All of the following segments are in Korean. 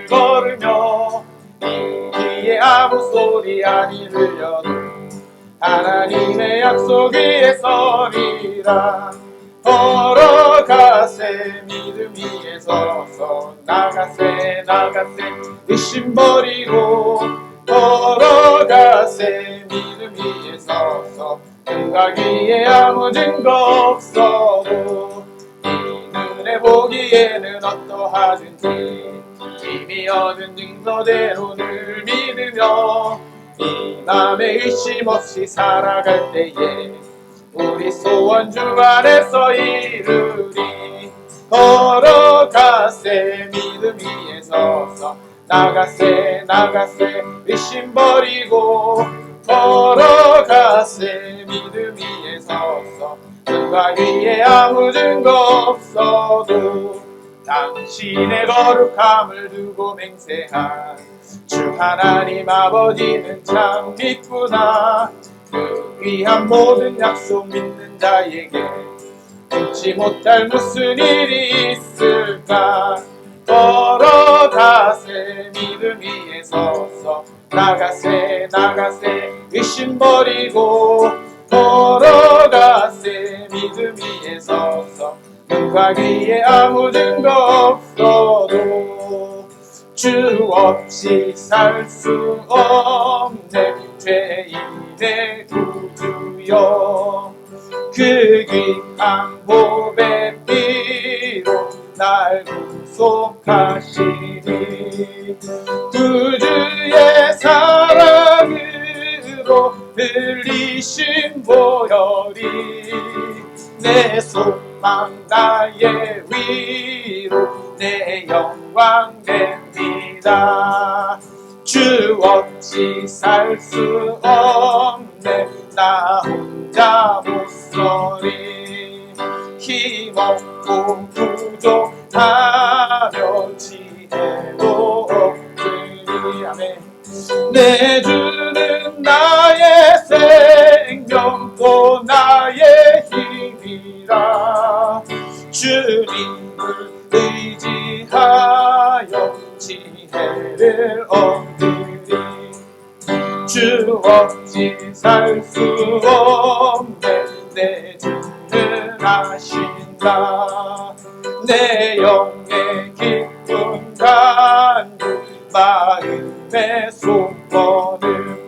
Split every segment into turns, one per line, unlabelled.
걸으며 이기에 아무 소리 아니 들려도 하나님의 약속 위에 서리라. 걸어가세 믿음 위에 서서 나가세 의심 버리고 걸어가세 믿음 위에 서서 생각 위에 아무 증거 없어도 이 눈에 보기에는 어떠하든지 이미 얻은 증거대로 늘 믿으며 이 맘에 의심 없이 살아갈 때에 우리 소원 주 안에서 이루리. 걸어가세 믿음 위에 서서 나가세 의심 버리고 걸어가세 믿음 위에 서서 누가 위에 아무 증거 없어도 당신의 거룩함을 두고 맹세한 주 하나님 아버지는 참 믿구나. 그 귀한 모든 약속 믿는 자에게 잊지 못할 무슨 일이 있을까. 걸어가세 믿음 위에 서서 나가세 의심 버리고 걸어가세 믿음 위에 서서 눈과 귀에 아무 증거 없어도 주 없이 살 수 없네 죄인의 구주여. 그 귀한 보배 피로 날 구속하시니 구주의 사랑으로 흘리신 보혈이 내 소망 나의 위로 내 영광 됩니다. 주 없이 살 수 없네 나 혼자 못서리. 힘없고 부족하며 지혜도 없으니 아멘. 내 주는 나의 생명 또 나의 힘이라. 주님을 의지하여 지혜를 얻으리. 주 없이 살 수 없네 내 주는 아신다. 내 영의 깊은 간구 마음의 소원을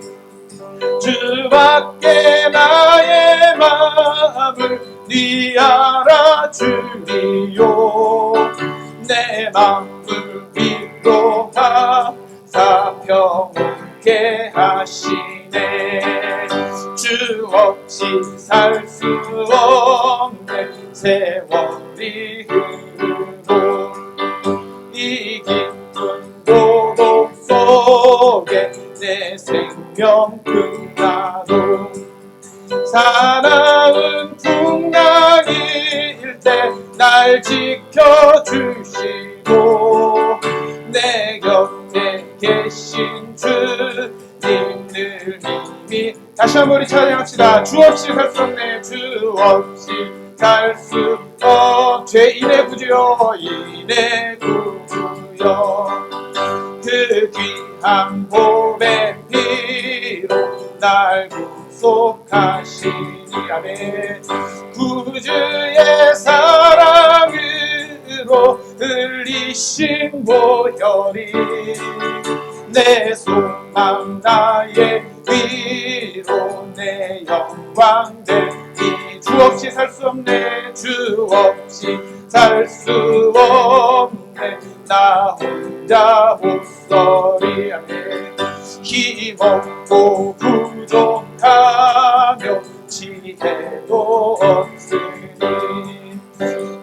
주밖에 나의 마음을 네 알아주리요. 내 마음을 위로하사 평온케 하시네. 주 없이 살 수 없네 세월이 흐르고 이 깊은 고독 속에 내 생명 끝나도 사나운 풍랑일 때 날 지켜주시고 내 곁에 계신 주님 늘 믿미. 다시 한번 우리 찬양합시다. 주 없이 살 수 없네 주 없이 살 수 죄인의 구주여 인의 구주여. 그 귀한 보배 피로 날 구속하시니 아멘. 구주의 사랑으로 흘리신 보혈이 내 소망 나의 위로 내 영광 되니. 주 없이 살 수 없네 주 없이 살 수 없네 나 혼자 못서리 아멘. 힘없고 부족하며 지혜도 없으니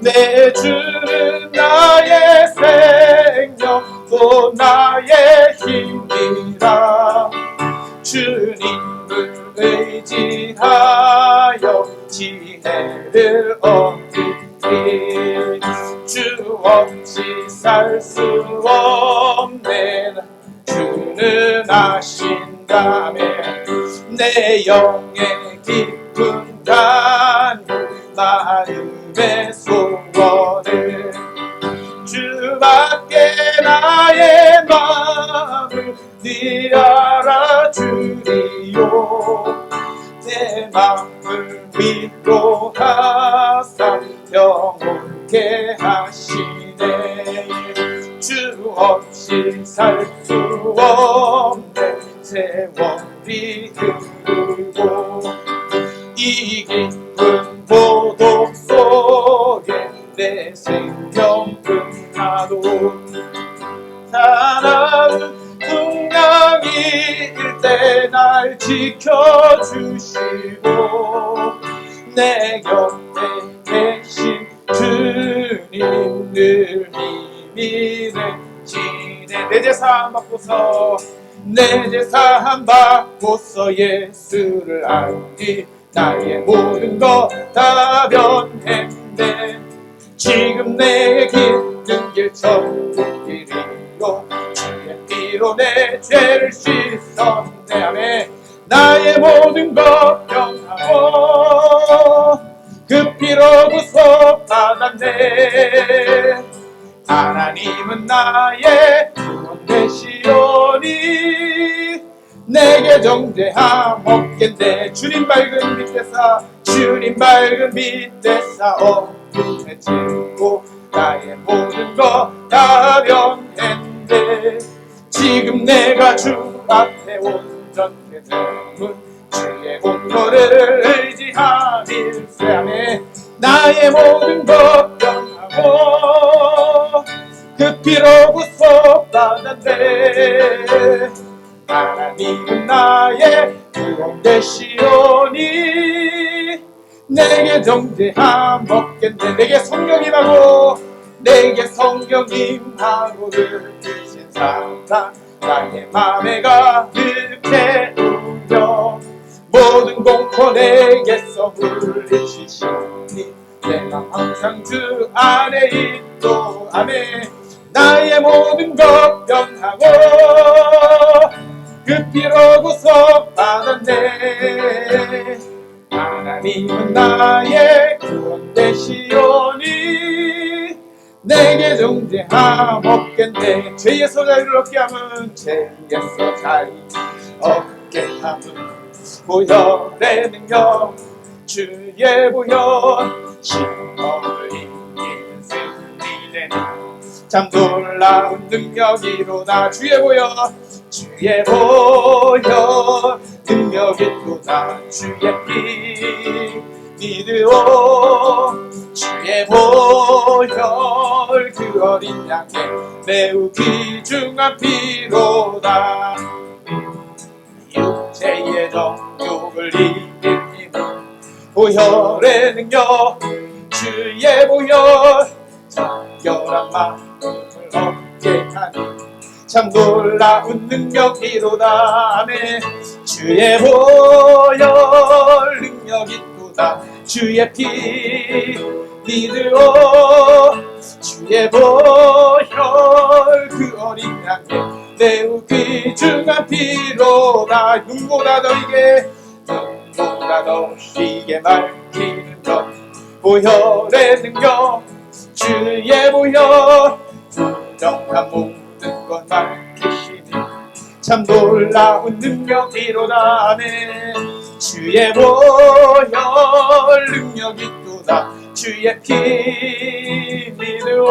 내 주는 나의 생명 또 나의 힘이라. 주님을 의지하여 지혜를 얻으리. 주 없이 살 수 없네 주는 아신다면 내 영의 깊은 간구 마음의 소원을 주밖에 나의 없이 살 수 없네. 세월이 흐르고 이 깊은 고독 속에 내 생명 끝나도 사랑은 풍랑일 때 날 지켜주시고 내 곁에 계신 주님 늘 힘이 되시네. 내 제사함 받고서 내 제사함 받고서 예수를 알기 나의 모든 것 다 변했네. 지금 내 깃든 길 천국 길이요 주의 피로 내 죄를 씻었네. 아멘. 나의 모든 것 변하고 그 피로 구속받았네. 하나님은 나의 구원 되시오니 내게 정죄함 없겠네. 주님 밝은 빛에서 주님 밝은 빛에서 어둠에 지고 나의 모든 것 다 변했네. 지금 내가 주 앞에 온전케 되면 주의 공로를 의지하밀세. 아멘. 나의 모든 것 변하고 그 피로 구속받았네. 하나님은 나의 구원 되시오니 내게 정죄함 없겠네. 내게 성령 임하고 내게 성령 임하고 느끼신 사랑 나의 맘에 가득해 울려 모든 공포 내게서 물리치시니 내가 항상 주 안에 있도. 아멘. 나의 모든 것 변하고 그 피로 구속받았네. 하나님은 나의 구원 되시오니 내게 정죄함 없겠네. 죄에서 자유를 얻게 하면 죄에서 자유 얻게 하면 보혈의 능력 주의 보혈 시험을 이기는 승리되는 참 놀라운 능력이로다. 주의 보혈 주의 보혈 능력이로다. 주의 피 믿으오 주의 보혈 그 어린 양의 매우 귀중한 피로다. 육체의 정욕을 이길 힘은 보혈의 능력 주의 보혈 정결한 마음을 얻게 하니 참 놀라운 능력이로다. 아멘. 주의 보혈 능력이로다. 주의 피 믿으오 주의 보혈 그 어린 양의 매우 귀중한 피로다. 눈보다 더 이게 밝히는 것 보혈의 능력 주의 보혈 부정한 모든 것 밝히시니 참 놀라운 능력이로다. 아멘. 주의 보혈 능력이로다. 주의 피 믿으오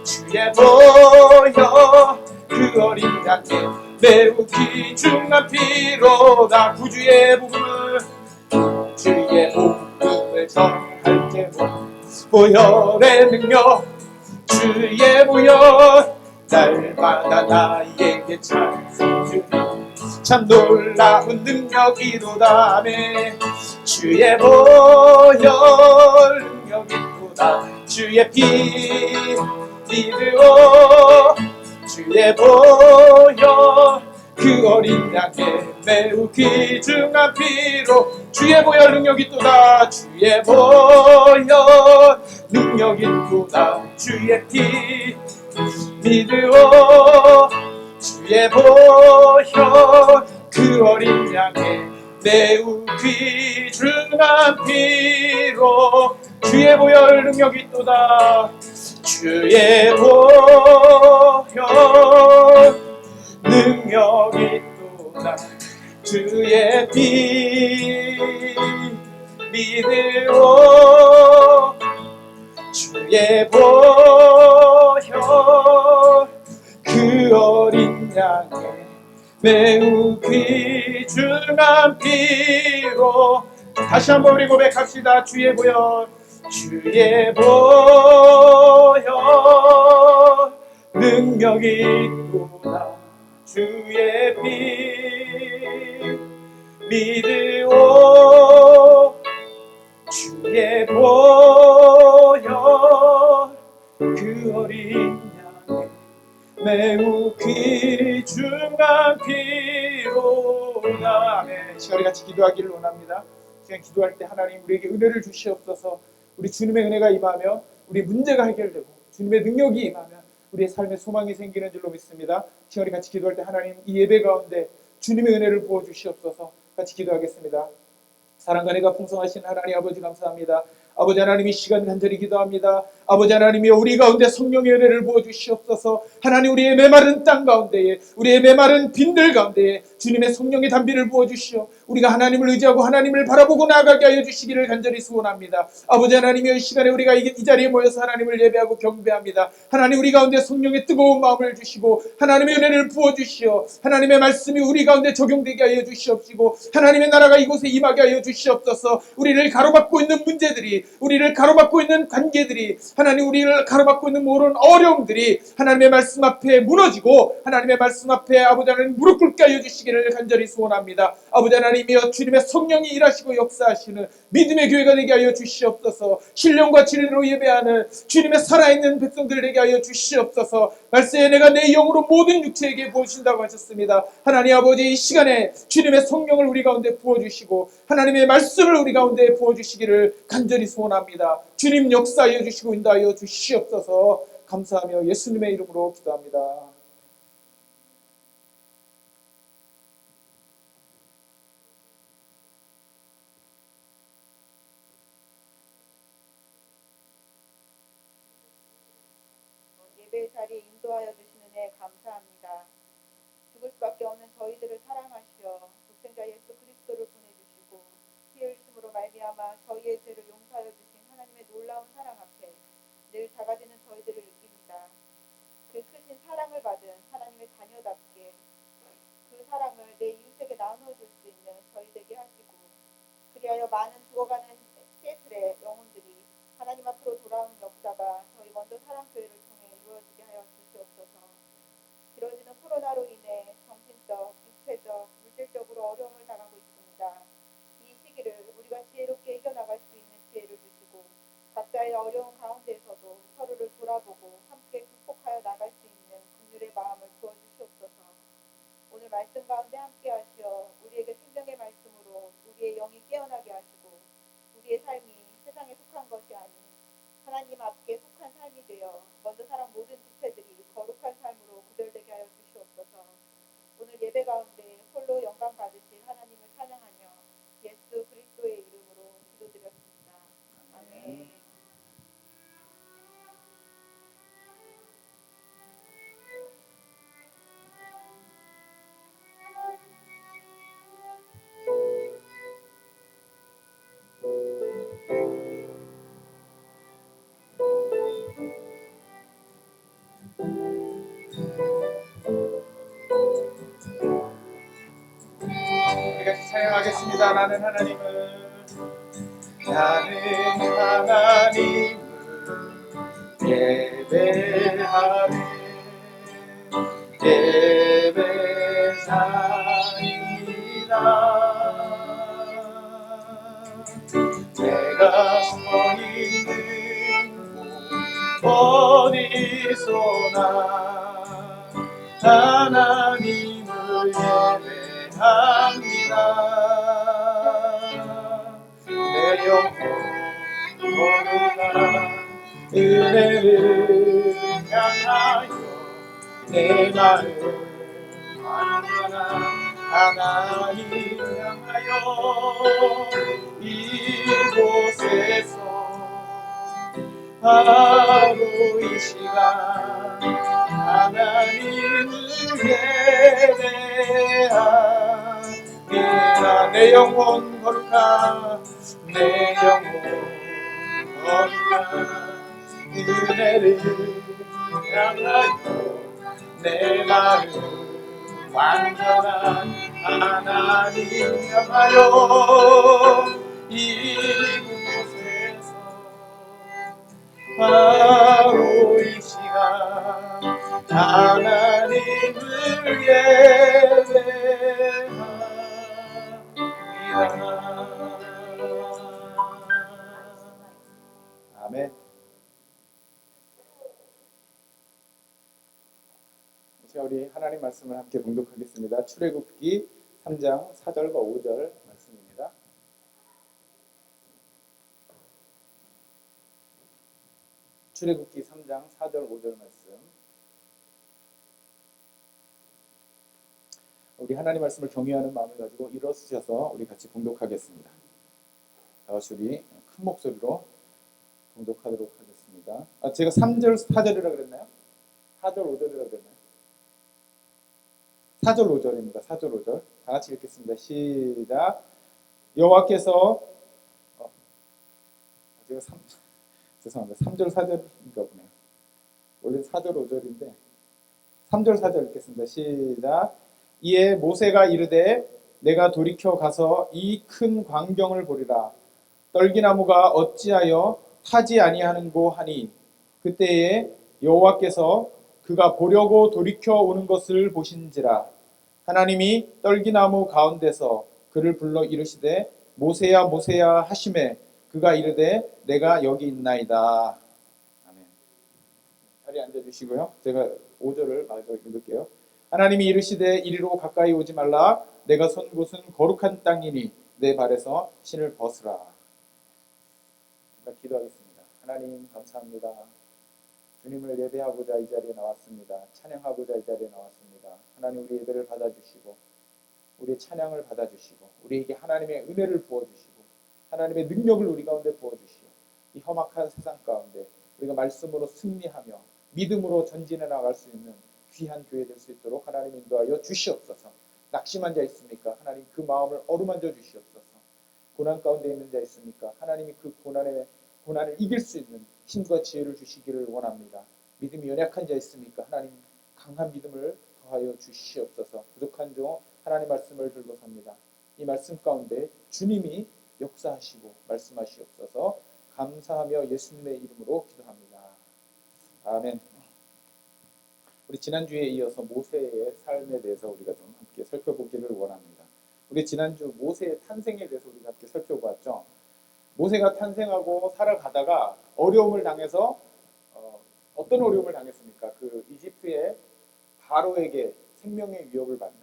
주의 보혈 그 어린 양의 매우 귀중한 피로다. 구주의 복음을 전할 때로 보혈의 능력 주의 보혈 날마다 나에게 찬송 주니 참 놀라운 능력이로다. 아멘. 주의 보혈 능력이로다. 주의 피 믿으오 주의 보혈 그 어린 양의 매우 귀중한 피로 주의 보혈 능력이 또다. 주의 보혈 능력이 또다. 주의 피 믿으오 주의 보혈 그 어린 양의 매우 귀중한 피로 주의 보혈 능력이 또다. 주의 보혈 능력이 또다. 주의 피 믿으오 주의 보혈 그 그 어린 양의 매우 귀중한 피로. 다시 한번 우리 고백합시다. 주의 보혈, 주의 보혈 능력이 있구나. 주의 피 믿으오. 주의 보혈 그 어린 양의 매우 귀중한 피로다. 아멘. 시간이 같이 기도하기를 원합니다. 시간 기도할 때 하나님 우리에게 은혜를 주시옵소서. 우리 주님의 은혜가 임하며 우리 문제가 해결되고 주님의 능력이 임하면 우리의 삶에 소망이 생기는 줄로 믿습니다. 시간이 같이 기도할 때 하나님 이 예배 가운데 주님의 은혜를 부어주시옵소서. 같이 기도하겠습니다. 사랑과 은혜가 풍성하신 하나님 아버지 감사합니다. 아버지 하나님 이 시간 간절히 기도합니다. 아버지 하나님이여 우리 가운데 성령의 은혜를 부어주시옵소서. 하나님 우리의 메마른 땅 가운데에 우리의 메마른 빈들 가운데에 주님의 성령의 단비를 부어주시오. 우리가 하나님을 의지하고 하나님을 바라보고 나아가게 하여 주시기를 간절히 소원합니다. 아버지 하나님이여 이 시간에 우리가 이 자리에 모여서 하나님을 예배하고 경배합니다. 하나님 우리 가운데 성령의 뜨거운 마음을 주시고 하나님의 은혜를 부어주시오. 하나님의 말씀이 우리 가운데 적용되게 하여 주시옵시고 하나님의 나라가 이곳에 임하게 하여 주시옵소서. 우리를 가로막고 있는 문제들이 우리를 가로막고 있는 관계들이 하나님 우리를 가로막고 있는 모든 어려움들이 하나님의 말씀 앞에 무너지고 하나님의 말씀 앞에 아버지 하나님 무릎 꿇게 하여 주시기를 간절히 소원합니다. 아버지 하나님이여 주님의 성령이 일하시고 역사하시는 믿음의 교회가 되게 하여 주시옵소서. 신령과 진리로 예배하는 주님의 살아있는 백성들 되게 하여 주시옵소서. 말씀에 내가 내 영으로 모든 육체에게 부으신다고 하셨습니다. 하나님 아버지 이 시간에 주님의 성령을 우리 가운데 부어주시고 하나님의 말씀을 우리 가운데 부어주시기를 간절히 소원합니다. 주님 역사하여 주시고 인도하여 주시옵소서. 감사하며 예수님의 이름으로 기도합니다.
예배 자리에 인도하여 주시는 은혜 감사합니다. 죽을 수밖에 없는 저희들을 사랑하시어 독생자 예수 그리스도를 보내주시고 피 흘리심으로 말미암아 저희의 죄를 용서하여 주신 하나님의 놀라운 사랑 앞에 늘 작아지는 저희들을 느낍니다. 그 크신 사랑을 받은 하나님의 자녀답게 그 사랑을 내 이웃에게 나눠줄 수 있는 저희 되게 하시고 그리하여 많은 죽어가는 시애틀의 영혼들이 하나님 앞으로 돌아오는 역사가 저희 먼저 사랑교회를 통해 이루어지게 하여 주시옵소서. 길어지는 코로나로 인해 정신적, 육체적, 물질적으로 어려움을 당하고 있습니다. 이 시기를 우리가 지혜롭게 이겨나갈 수 있는 지혜를 주시고 각자의 어려운 가운데에서도 서로를 돌아보고 함께 극복하여 나갈 수 있는 긍휼의 마음을 부어주시옵소서. 오늘 말씀 가운데 함께 하시어 우리에게 생명의 말씀으로 우리의 영이 깨어나게 하시고 우리의 삶이 세상에 속한 것이 아닌 하나님 앞에 속한 삶이 되어 먼저 살아온 모든 지체들이 거룩한 삶으로 구별되게 하여 주시옵소서. 오늘 예배 가운데 홀로 영광 받으실 하나님을 찬양하며 예수 그리스도의 이름으로 기도드렸습니다. 아멘.
우리 같이 찬양하겠습니다. 나는 하나님을 예배하네 예배자이다. 내가 서 있는 곳 어디서나 하나님을 예배합니다. 내 영혼 거룩한 은혜를 향하여 내 마음 완전한 하나님 향하여 이곳에서 바로 이 시간 하나님을 예배하리라. 내 영혼 거룩한 내 영혼 거룩한 은혜를 향하여 내 마음 완전한 하나님 향하여 이곳에서 바로 이 시간 하나님을 예배합니다. 아멘. 자, 우리 하나님 말씀을 함께 봉독하겠습니다. 출애굽기 3장 4절과 5절 말씀입니다. 출애굽기 3장 4절 5절 말씀. 우리 하나님 말씀을 경외하는 마음을 가지고 일어서셔서 우리 같이 봉독하겠습니다. 다 같이 우리 큰 목소리로 봉독하도록 하겠습니다. 제가 3절 4절이라 그랬나요? 4절 5절이라 그랬나요? 4절 5절입니다. 4절 5절 다 같이 읽겠습니다. 시작. 여호와께서 제가 죄송합니다. 3절 4절인가 보네요. 원래 4절 5절인데 3절 4절 읽겠습니다. 시작. 이에 모세가 이르되 내가 돌이켜 가서 이 큰 광경을 보리라. 떨기나무가 어찌하여 타지 아니하는고 하니 그때에 여호와께서 그가 보려고 돌이켜 오는 것을 보신지라. 하나님이 떨기나무 가운데서 그를 불러 이르시되 모세야 모세야 하시매 그가 이르되 내가 여기 있나이다. 아멘. 자리에 앉아주시고요. 제가 5절을 마저 읽을게요. 하나님이 이르시되 이리로 가까이 오지 말라. 내가 선 곳은 거룩한 땅이니 내 발에서 신을 벗으라. 기도하겠습니다. 하나님 감사합니다. 주님을 예배하고자 이 자리에 나왔습니다. 찬양하고자 이 자리에 나왔습니다. 하나님 우리 예배를 받아주시고 우리의 찬양을 받아주시고 우리에게 하나님의 은혜를 부어주시고 하나님의 능력을 우리 가운데 부어주시고 이 험악한 세상 가운데 우리가 말씀으로 승리하며 믿음으로 전진해 나갈 수 있는 귀한 교회 될 수 있도록 하나님 인도하여 주시옵소서. 낙심한 자 있습니까? 하나님 그 마음을 어루만져 주시옵소서. 고난 가운데 있는 자 있습니까? 하나님이 그 고난을 이길 수 있는 힘과 지혜를 주시기를 원합니다. 믿음이 연약한 자 있습니까? 하나님 강한 믿음을 더하여 주시옵소서. 부족한 종 하나님 말씀을 들고 삽니다. 이 말씀 가운데 주님이 역사하시고 말씀하시옵소서. 감사하며 예수님의 이름으로 기도합니다. 아멘. 우리 지난주에 이어서 모세의 삶에 대해서 우리가 좀 함께 살펴보기를 원합니다. 우리 지난주 모세의 탄생에 대해서 우리가 함께 살펴보았죠. 모세가 탄생하고 살아가다가 어려움을 당해서 어떤 어려움을 당했습니까? 그 이집트의 바로에게 생명의 위협을 받는.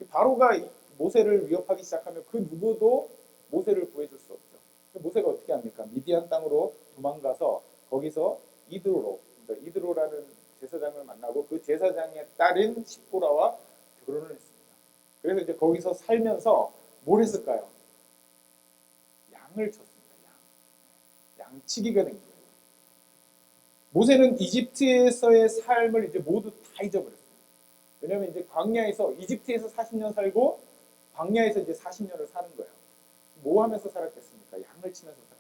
바로가 모세를 위협하기 시작하면 그 누구도 모세를 구해줄 수 없죠. 모세가 어떻게 합니까? 미디안 땅으로 도망가서 거기서 이드로라는 제사장을 만나고 그 제사장의 딸인 십보라와 결혼을 했습니다. 그래서 이제 거기서 살면서 뭘 했을까요? 양을 쳤습니다. 양치기가 된 거예요. 모세는 이집트에서의 삶을 이제 모두 다 잊어버렸어요. 왜냐하면 이제 광야에서 이집트에서 40년 살고 광야에서 이제 40년을 사는 거예요. 뭐 하면서 살았겠습니까? 양을 치면서 살았어요.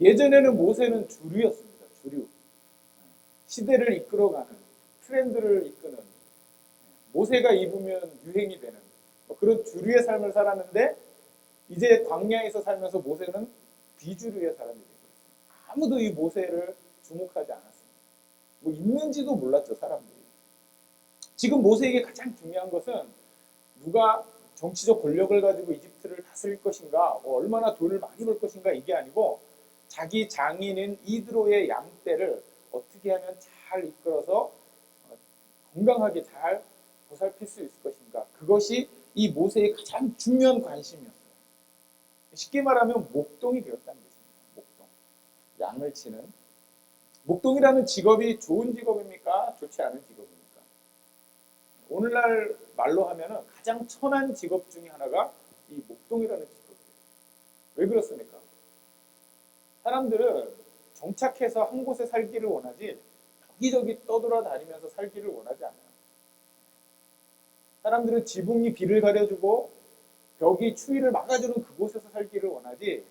예전에는 모세는 주류였습니다. 주류. 시대를 이끌어가는, 트렌드를 이끄는, 모세가 입으면 유행이 되는 그런 주류의 삶을 살았는데 이제 광야에서 살면서 모세는 비주류의 사람이 되었어요. 아무도 이 모세를 주목하지 않았습니다. 뭐 있는지도 몰랐죠, 사람들이. 지금 모세에게 가장 중요한 것은 누가 정치적 권력을 가지고 이집트를 다스릴 것인가, 얼마나 돈을 많이 벌 것인가 이게 아니고 자기 장인인 이드로의 양떼를 어떻게 하면 잘 이끌어서 건강하게 잘 보살필 수 있을 것인가. 그것이 이 모세의 가장 중요한 관심이었어요. 쉽게 말하면 목동이 되었다는 것입니다. 목동. 양을 치는. 목동이라는 직업이 좋은 직업입니까? 좋지 않은 직업입니까? 오늘날 말로 하면 가장 천한 직업 중에 하나가 이 목동이라는 직업이에요. 왜 그렇습니까? 사람들은 정착해서 한 곳에 살기를 원하지 여기저기 떠돌아다니면서 살기를 원하지 않아요. 사람들은 지붕이 비를 가려주고 벽이 추위를 막아주는 그곳에서 살기를 원하지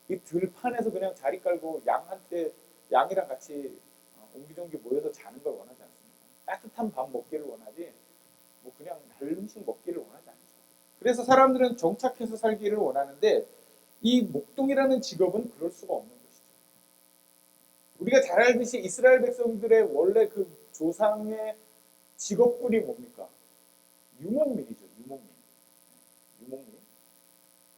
이 들판에서 그냥 자리 깔고 양이랑 같이 옹기종기 모여서 자는 걸 원하지 않습니다. 따뜻한 밥 먹기를 원하지 뭐 그냥 날 음식 먹기를 원하지 않죠. 그래서 사람들은 정착해서 살기를 원하는데 이 목동이라는 직업은 그럴 수가 없는 것이죠. 우리가 잘 알듯이 이스라엘 백성들의 원래 그 조상의 직업군이 뭡니까? 유목민이죠. 유목민.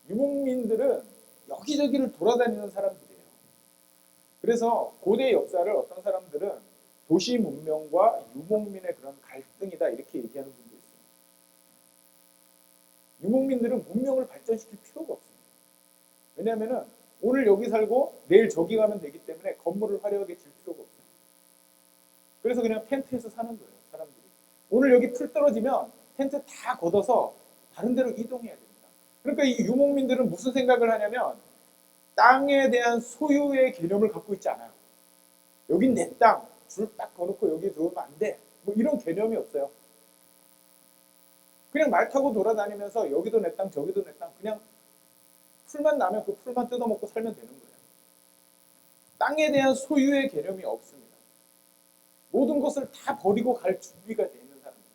유목민들은 여기저기를 돌아다니는 사람들이에요. 그래서 고대 역사를 어떤 사람들은 도시 문명과 유목민의 그런 갈등이다 이렇게 얘기하는 분도 있어요. 유목민들은 문명을 발전시킬 필요가 없습니다. 왜냐하면 오늘 여기 살고 내일 저기 가면 되기 때문에 건물을 화려하게 질 필요가 없어요. 그래서 그냥 텐트에서 사는 거예요. 사람들이. 오늘 여기 풀 떨어지면 텐트 다 걷어서 다른 데로 이동해야 됩니다. 그러니까 이 유목민들은 무슨 생각을 하냐면 땅에 대한 소유의 개념을 갖고 있지 않아요. 여긴 내 땅, 줄 딱 거놓고 여기 들어오면 안 돼. 뭐 이런 개념이 없어요. 그냥 말 타고 돌아다니면서 여기도 내 땅, 저기도 내 땅, 그냥 풀만 나면 그 풀만 뜯어먹고 살면 되는 거예요. 땅에 대한 소유의 개념이 없습니다. 모든 것을 다 버리고 갈 준비가 돼 있는 사람입니다.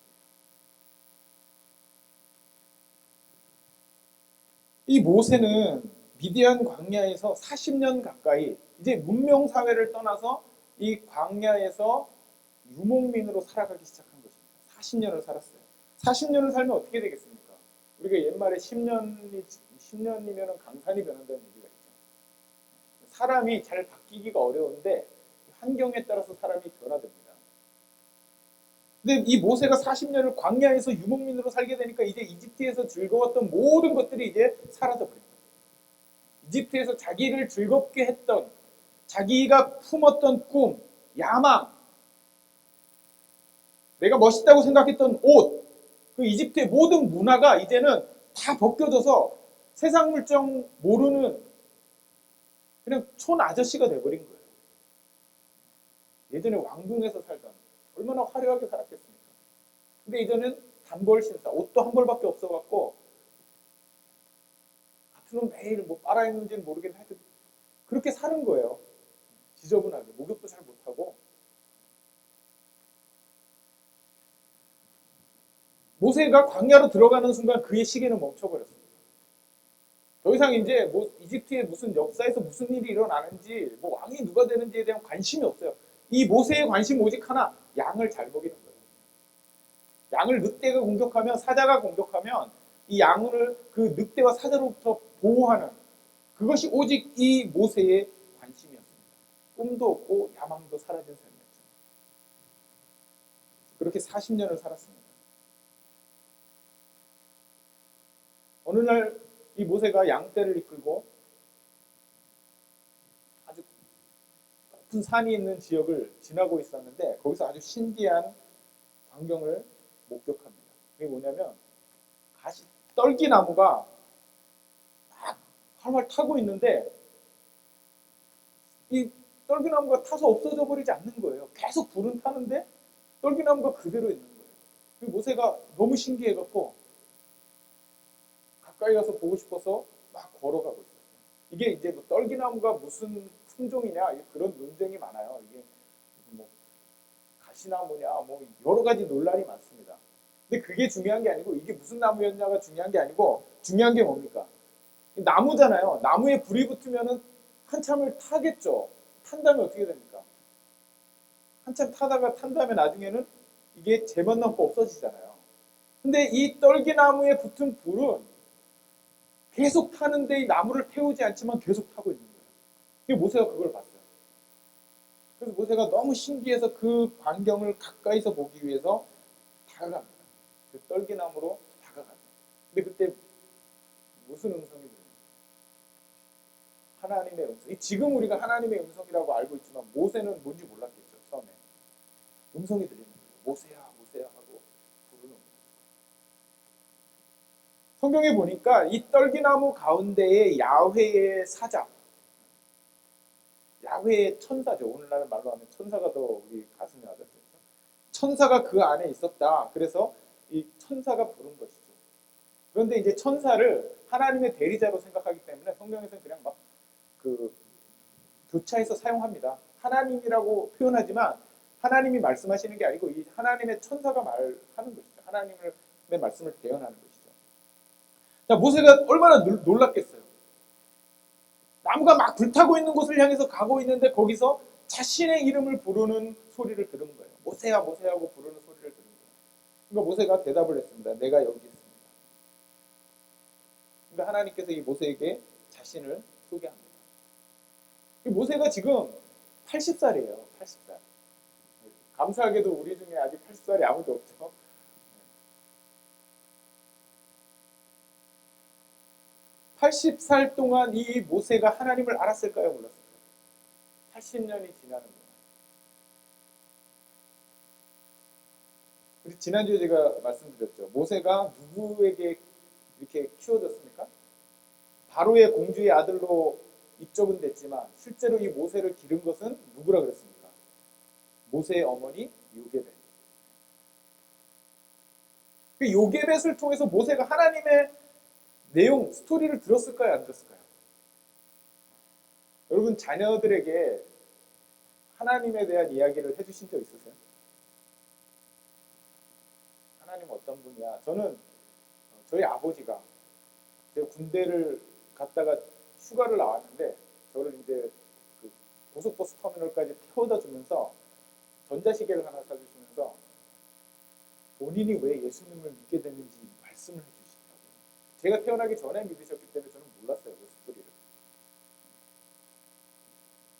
이 모세는 미디안 광야에서 40년 가까이 이제 문명 사회를 떠나서 이 광야에서 유목민으로 살아가기 시작한 것입니다. 40년을 살았어요. 40년을 살면 어떻게 되겠습니까? 우리가 옛말에 10년이면 강산이 변한다는 얘기가 있죠. 사람이 잘 바뀌기가 어려운데 환경에 따라서 사람이 변화됩니다. 근데 이 모세가 40년을 광야에서 유목민으로 살게 되니까 이제 이집트에서 즐거웠던 모든 것들이 이제 사라져버립니다. 이집트에서 자기를 즐겁게 했던, 자기가 품었던 꿈, 야망, 내가 멋있다고 생각했던 옷, 그 이집트의 모든 문화가 이제는 다 벗겨져서 세상 물정 모르는 그냥 촌 아저씨가 돼버린 거예요. 예전에 왕궁에서 살던 얼마나 화려하게 살았겠습니까? 근데 이제는 단벌 신사, 옷도 한 벌밖에 없어갖고 같은 옷 매일 뭐 빨아입는지는 모르겠는데 하여튼 그렇게 사는 거예요. 지저분하게 목욕도 잘 못하고. 모세가 광야로 들어가는 순간 그의 시계는 멈춰버렸습니다. 더 이상 이제 뭐 이집트의 무슨 역사에서 무슨 일이 일어나는지 뭐 왕이 누가 되는지에 대한 관심이 없어요. 이 모세의 관심 오직 하나, 양을 잘 먹이는 거예요. 양을 늑대가 공격하면, 사자가 공격하면 이 양을 그 늑대와 사자로부터 보호하는, 그것이 오직 이 모세의 관심이었습니다. 꿈도 없고 야망도 사라진 삶이었죠. 그렇게 40년을 살았습니다. 어느 날 이 모세가 양떼를 이끌고 아주 높은 산이 있는 지역을 지나고 있었는데 거기서 아주 신기한 광경을 목격합니다. 그게 뭐냐면 떨기나무가 막 활활 타고 있는데 이 떨기나무가 타서 없어져 버리지 않는 거예요. 계속 불은 타는데 떨기나무가 그대로 있는 거예요. 그리고 모세가 너무 신기해갖고 가까이 가서 보고 싶어서 막 걸어가고 있어요. 이게 이제 뭐 떨기나무가 무슨 품종이냐 그런 논쟁이 많아요. 이게 무슨 뭐 가시나무냐 뭐 여러 가지 논란이 많습니다. 근데 그게 중요한 게 아니고 이게 무슨 나무였냐가 중요한 게 아니고 중요한 게 뭡니까? 나무잖아요. 나무에 불이 붙으면은 한참을 타겠죠. 탄 다음에 어떻게 됩니까? 한참 타다가 탄 다음에 나중에는 이게 제맛 남고 없어지잖아요. 근데 이 떨기나무에 붙은 불은 계속 타는데 이 나무를 태우지 않지만 계속 타고 있는 거예요. 모세가 그걸 봤어요. 그래서 모세가 너무 신기해서 그 광경을 가까이서 보기 위해서 다가갑니다. 그 떨기나무로 다가가요. 근데 그때 무슨 음성이 들립니까? 하나님의 음성. 지금 우리가 하나님의 음성이라고 알고 있지만 모세는 뭔지 몰랐겠죠. 처음에. 음성이 들리는 거예요. 모세야, 모세야 하고 부르는 거예요. 성경에 보니까 이 떨기나무 가운데에 야훼의 사자, 야훼의 천사죠. 오늘날 말로 하면 천사가 더 우리 가슴에 와닿죠. 천사가 그 안에 있었다. 그래서 이 천사가 부른 것이죠. 그런데 이제 천사를 하나님의 대리자로 생각하기 때문에 성경에서는 그냥 막 그 교차해서 사용합니다. 하나님이라고 표현하지만 하나님이 말씀하시는 게 아니고 이 하나님의 천사가 말하는 것이죠. 하나님의 말씀을 대언하는 것이죠. 자, 모세가 얼마나 놀랐겠어요. 나무가 막 불타고 있는 곳을 향해서 가고 있는데 거기서 자신의 이름을 부르는 소리를 들은 거예요. 모세야 모세야 하고 부르는 소리를 들은 거예요. 그러니까 모세가 대답을 했습니다. 내가 여기 있습니다. 그러니까 하나님께서 이 모세에게 자신을 소개합니다. 모세가 지금 80살이에요. 80살. 감사하게도 우리 중에 아직 80살이 아무도 없죠. 80살 동안 이 모세가 하나님을 알았을까요? 몰랐을까요? 80년이 지나는 거예요. 우리 지난주에 제가 말씀드렸죠. 모세가 누구에게 이렇게 키워졌습니까? 바로의 공주의 아들로 입적은 됐지만 실제로 이 모세를 기른 것은 누구라 그랬습니까? 모세의 어머니 요게벳. 그 요게벳을 통해서 모세가 하나님의 내용, 스토리를 들었을까요? 안 들었을까요? 여러분 자녀들에게 하나님에 대한 이야기를 해주신 적 있으세요? 하나님 어떤 분이야? 저는 저희 아버지가 제가 군대를 갔다가 휴가를 나왔는데 저를 이제 그 고속버스 터미널까지 태워다 주면서 전자시계를 하나 사주시면서 본인이 왜 예수님을 믿게 됐는지 말씀을 해주시더라고요. 제가 태어나기 전에 믿으셨기 때문에 저는 몰랐어요. 그 스토리를.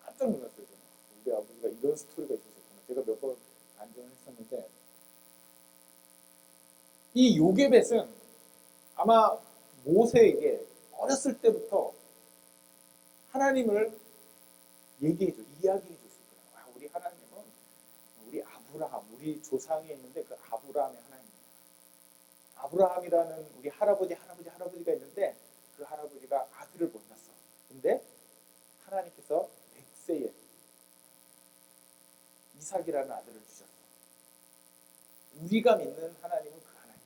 깜짝 놀랐어요. 저는. 우리 아버지가 이런 스토리가 있으셨구나. 제가 몇 번 간증을 했었는데 이 요게벳은 아마 모세에게 어렸을 때부터 하나님을 이야기해 줬을 거예요. 우리 하나님은 우리 아브라함, 우리 조상에 있는데 그 아브라함의 하나님이야. 아브라함이라는 우리 할아버지가 있는데 그 할아버지가 아들을 못 낳았어. 근데 하나님께서 100세에 이삭이라는 아들을 주셨어. 우리가 믿는 하나님은 그 하나님이야.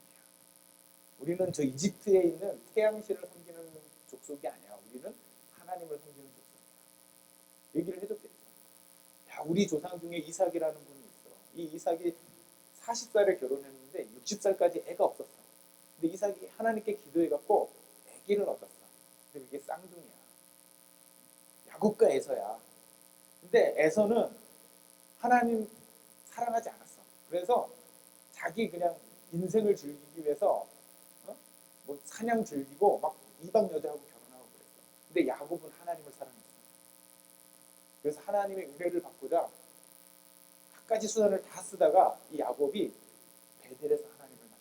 우리는 저 이집트에 있는 태양신을 섬기는 족속이 아니야. 우리는 하나님을 섬기는 족속이야. 얘기를 해줬겠죠. 야, 우리 조상 중에 이삭이라는 분이 있어. 이 이삭이 40살에 결혼했는데 60살까지 애가 없었어. 근데 이삭이 하나님께 기도해갖고 아기를 얻었어. 근데 그게 쌍둥이야. 야곱과 에서야. 근데 에서는 하나님 사랑하지 않았어. 그래서 자기 그냥 인생을 즐기기 위해서 뭐 사냥 즐기고 막 이방 여자하고 결혼하고 그랬어. 근데 야곱은 하나님을 사랑했어. 그래서 하나님의 은혜를 받고자 갖가지 수단을 다 쓰다가 이 야곱이 베델에서 하나님을 만나.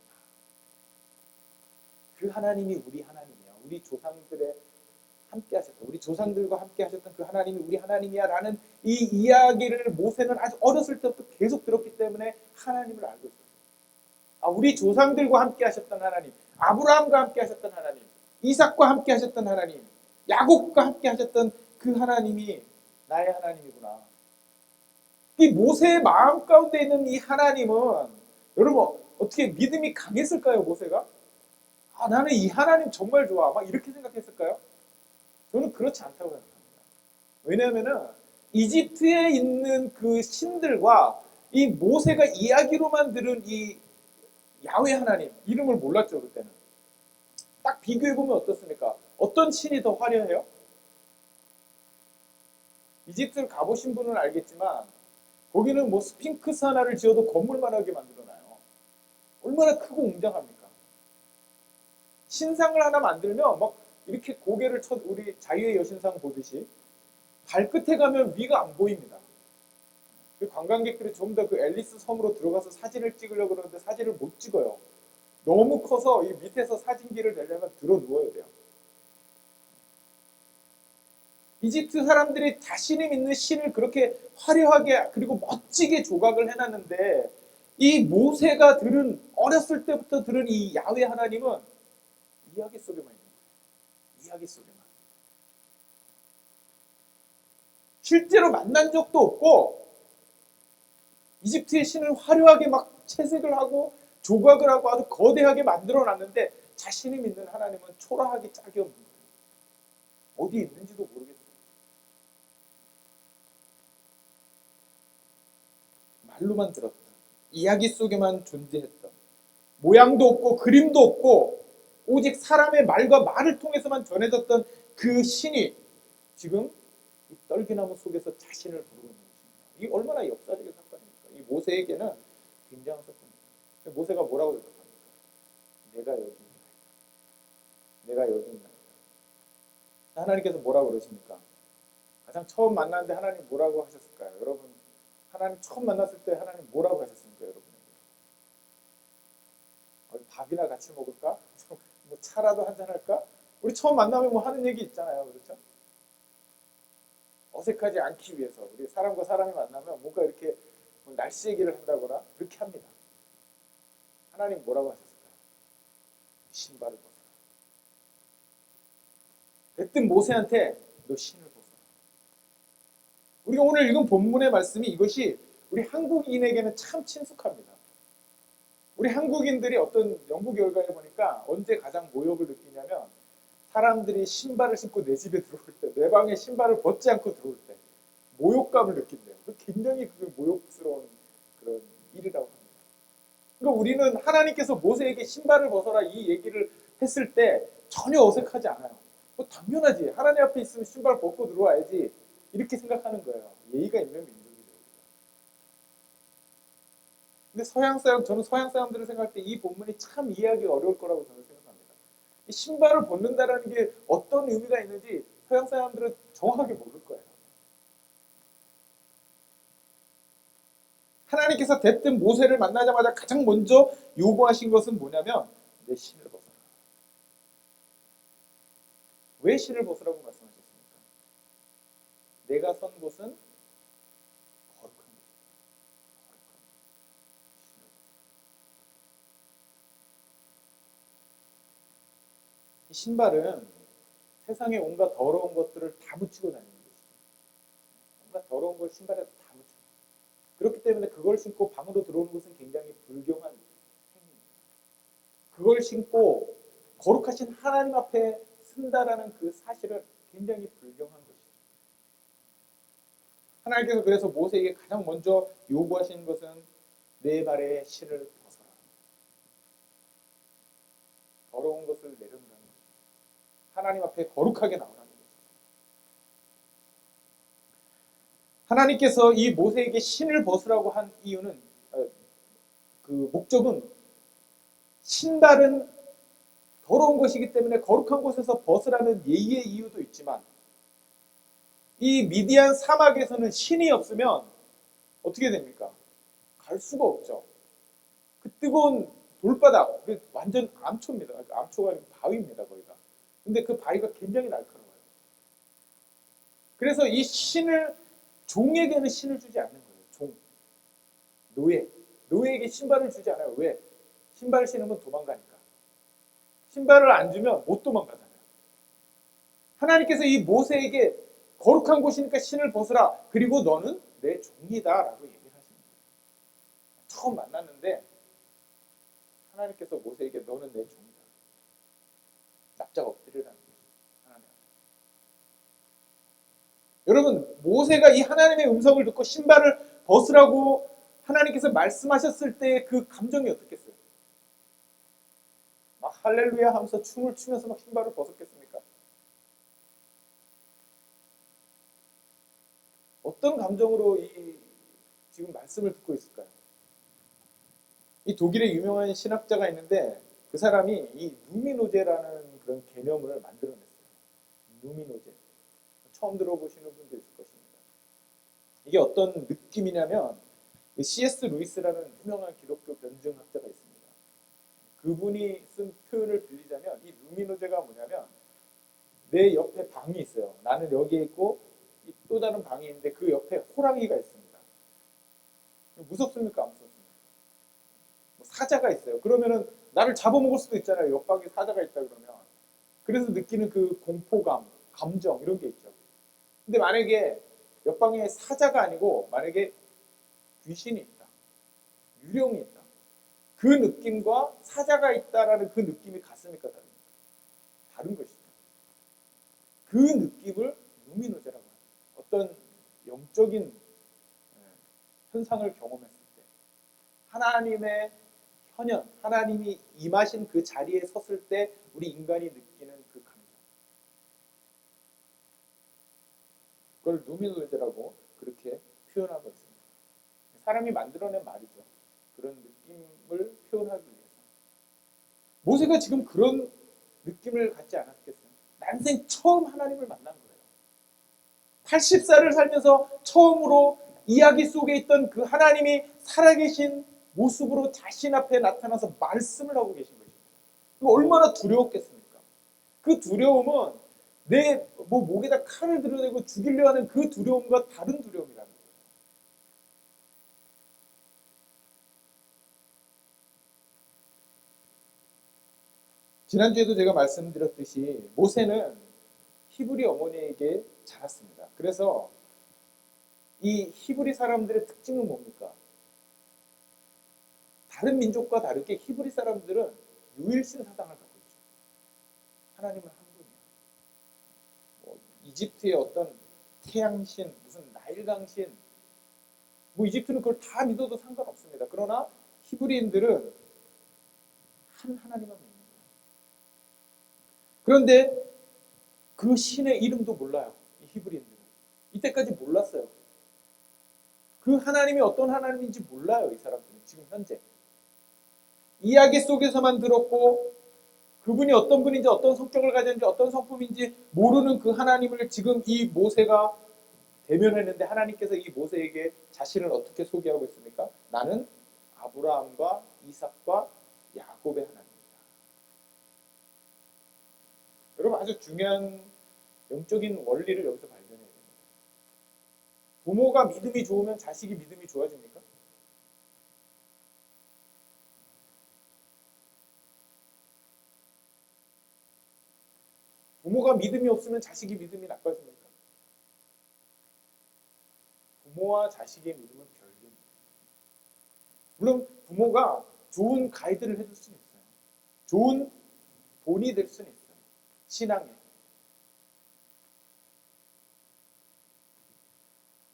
그 하나님이 우리 하나님이야. 우리 조상들의 함께 하셨던, 우리 조상들과 함께 하셨던 그 하나님이 우리 하나님이야 라는 이 이야기를 모세는 아주 어렸을 때부터 계속 들었기 때문에 하나님을 알고 있었어요. 아, 우리 조상들과 함께 하셨던 하나님, 아브라함과 함께 하셨던 하나님, 이삭과 함께 하셨던 하나님, 야곱과 함께 하셨던 그 하나님이 나의 하나님이구나. 이 모세의 마음 가운데 있는 이 하나님은 여러분 어떻게 믿음이 강했을까요? 모세가? 아, 나는 이 하나님 정말 좋아. 막 이렇게 생각했을까요? 저는 그렇지 않다고 생각합니다. 왜냐하면 이집트에 있는 그 신들과 이 모세가 이야기로만 들은 이 야훼 하나님 이름을 몰랐죠. 그때는. 딱 비교해보면 어떻습니까? 어떤 신이 더 화려해요? 이집트를 가보신 분은 알겠지만 거기는 뭐 스핑크스 하나를 지어도 건물만 하게 만들어놔요. 얼마나 크고 웅장합니까? 신상을 하나 만들면 막 이렇게 고개를 쳐, 우리 자유의 여신상 보듯이 발끝에 가면 위가 안 보입니다. 그 관광객들이 좀 더 그 앨리스 섬으로 들어가서 사진을 찍으려고 그러는데 사진을 못 찍어요. 너무 커서 이 밑에서 사진기를 대려면 들어 누워야 돼요. 이집트 사람들이 자신이 믿는 신을 그렇게 화려하게 그리고 멋지게 조각을 해놨는데 이 모세가 들은 어렸을 때부터 들은 이 야훼 하나님은 이야기 속에만 있는 거예요. 이야기 속에만. 실제로 만난 적도 없고 이집트의 신을 화려하게 막 채색을 하고 조각을 하고 아주 거대하게 만들어놨는데 자신이 믿는 하나님은 초라하게 짝이 없는 거예요. 어디 있는지도 모르겠어요. 말로만 들었던, 이야기 속에만 존재했던, 모양도 없고 그림도 없고 오직 사람의 말과 말을 통해서만 전해졌던 그 신이 지금 이 떨기나무 속에서 자신을 부르고 있는 것입니다. 이게 얼마나 역사적인 사건입니까? 이 모세에게는 굉장한 사건입니다. 모세가 뭐라고 대답합니까? 내가 여기 있나이다. 내가 여기 있나이다. 하나님께서 뭐라고 그러십니까? 가장 처음 만났는데 하나님 뭐라고 하셨을까요? 여러분, 하나님 처음 만났을 때 하나님 뭐라고 하셨습니까? 여러분에게? 밥이나 같이 먹을까? 뭐 차라도 한잔 할까? 우리 처음 만나면 뭐 하는 얘기 있잖아요. 그렇죠? 어색하지 않기 위해서 우리 사람과 사람이 만나면 뭔가 이렇게 뭐 날씨 얘기를 한다거나 그렇게 합니다. 하나님 뭐라고 하셨을까요? 신발을 벗어라. 대뜸 모세한테 너 신을 벗어라. 우리가 오늘 읽은 본문의 말씀이 이것이 우리 한국인에게는 참 친숙합니다. 우리 한국인들이 어떤 연구 결과에 보니까 언제 가장 모욕을 느끼냐면 사람들이 신발을 신고 내 집에 들어올 때, 내 방에 신발을 벗지 않고 들어올 때 모욕감을 느낀대요. 굉장히 그게 모욕스러운 그런 일이라고 합니다. 그러니까 우리는 하나님께서 모세에게 신발을 벗어라 이 얘기를 했을 때 전혀 어색하지 않아요. 뭐 당연하지. 하나님 앞에 있으면 신발 벗고 들어와야지. 이렇게 생각하는 거예요. 예의가 있는 민족이죠. 근데 저는 서양 사람들을 생각할 때 이 본문이 참 이해하기 어려울 거라고 저는 생각합니다. 이 신발을 벗는다라는 게 어떤 의미가 있는지 서양 사람들은 정확하게 모를 거예요. 하나님께서 대뜸 모세를 만나자마자 가장 먼저 요구하신 것은 뭐냐면 내 신을 벗어라. 왜 신을 벗으라고 말씀하셨습니까? 내가 선 곳은 거룩한 곳이다. 이 신발은 세상의 온갖 더러운 것들을 다 묻히고 다니는 것이죠. 온갖 더러운 걸 신발에 다 묻히고. 그렇기 때문에 그걸 신고 방으로 들어오는 것은 굉장히 불경한 행위입니다. 그걸 신고 거룩하신 하나님 앞에 쓴다라는 그 사실은 굉장히 불경한 것이죠. 하나님께서 그래서 모세에게 가장 먼저 요구하시는 것은 내 발에 신을 벗어라. 더러운 것을 내려놓으라는 것이죠. 하나님 앞에 거룩하게 나오라는 것이죠. 하나님께서 이 모세에게 신을 벗으라고 한 이유는 그 목적은 신발은 더러운 것이기 때문에 거룩한 곳에서 벗으라는 예의의 이유도 있지만 이 미디안 사막에서는 신이 없으면 어떻게 됩니까? 갈 수가 없죠. 그 뜨거운 돌바닥, 완전 암초입니다. 암초가 아니고 바위입니다, 거기가. 근데 그 바위가 굉장히 날카로워요. 그래서 이 신을, 종에게는 신을 주지 않는 거예요. 종, 노예에게 신발을 주지 않아요. 왜? 신발을 신으면 도망가니까. 신발을 안 주면 못 도망가잖아요. 하나님께서 이 모세에게 거룩한 곳이니까 신을 벗으라. 그리고 너는 내 종이다 라고 얘기를 하십니다. 처음 만났는데 하나님께서 모세에게 너는 내 종이다. 납작 엎드리라는 거죠. 하나님. 여러분, 모세가 이 하나님의 음성을 듣고 신발을 벗으라고 하나님께서 말씀하셨을 때 그 감정이 어떻겠어요? 막 할렐루야 하면서 춤을 추면서 막 신발을 벗었겠습니까? 어떤 감정으로 이 지금 말씀을 듣고 있을까요? 이 독일의 유명한 신학자가 있는데 그 사람이 이 누미노제라는 그런 개념을 만들어냈어요. 누미노제. 처음 들어보시는 분도 있을 것입니다. 이게 어떤 느낌이냐면 C.S. 루이스라는 유명한 기독교 변증학자가 있습니다. 그분이 쓴 표현을 빌리자면 이 누미노제가 뭐냐면 내 옆에 방이 있어요. 나는 여기에 있고 또 다른 방이 있는데 그 옆에 호랑이가 있습니다. 무섭습니까? 안 무섭습니까? 사자가 있어요. 그러면은 나를 잡아먹을 수도 있잖아요. 옆방에 사자가 있다 그러면. 그래서 느끼는 그 공포감, 감정 이런 게 있죠. 근데 만약에 옆방에 사자가 아니고 만약에 귀신이 있다. 유령이 있다. 그 느낌과 사자가 있다라는 그 느낌이 같습니까? 다릅니까? 다른 것이죠. 그 느낌을 누미노제라고 합니다. 어떤 영적인 현상을 경험했을 때 하나님의 현현, 하나님이 임하신 그 자리에 섰을 때 우리 인간이 느끼는 그 감정. 그걸 누미노이드라고 그렇게 표현하고 있습니다. 사람이 만들어낸 말이죠. 그런 느낌을 표현하기 위해서. 모세가 지금 그런 느낌을 갖지 않았겠어요? 난생 처음 하나님을 만난 거예요. 80살을 살면서 처음으로 이야기 속에 있던 그 하나님이 살아계신 모습으로 자신 앞에 나타나서 말씀을 하고 계신 것입니다. 얼마나 두려웠겠습니까? 그 두려움은 내 목에다 칼을 드러내고 죽이려 하는 그 두려움과 다른 두려움이라는 거예요. 지난주에도 제가 말씀드렸듯이 모세는 히브리 어머니에게 자랐습니다. 그래서 이 히브리 사람들의 특징은 뭡니까? 다른 민족과 다르게 히브리 사람들은 유일신 사상을 갖고 있죠. 하나님은 한 분이야. 이집트의 어떤 태양신, 무슨 나일강신, 이집트는 그걸 다 믿어도 상관없습니다. 그러나 히브리인들은 한 하나님만 믿는 거예요. 그런데 그 신의 이름도 몰라요. 이 히브리인들은. 이때까지 몰랐어요. 그 하나님이 어떤 하나님인지 몰라요. 이 사람들은 지금 현재. 이야기 속에서만 들었고 그분이 어떤 분인지 어떤 성격을 가졌는지 어떤 성품인지 모르는 그 하나님을 지금 이 모세가 대면했는데 하나님께서 이 모세에게 자신을 어떻게 소개하고 있습니까? 나는 아브라함과 이삭과 야곱의 하나님이다. 여러분 아주 중요한 영적인 원리를 여기서 발견해야 됩니다. 부모가 믿음이 좋으면 자식이 믿음이 좋아집니까? 부모가 믿음이 없으면 자식이 믿음이 나빠집니까? 부모와 자식의 믿음은 별개입니다. 물론 부모가 좋은 가이드를 해줄 수는 있어요. 좋은 본이 될 수는 있어요. 신앙에.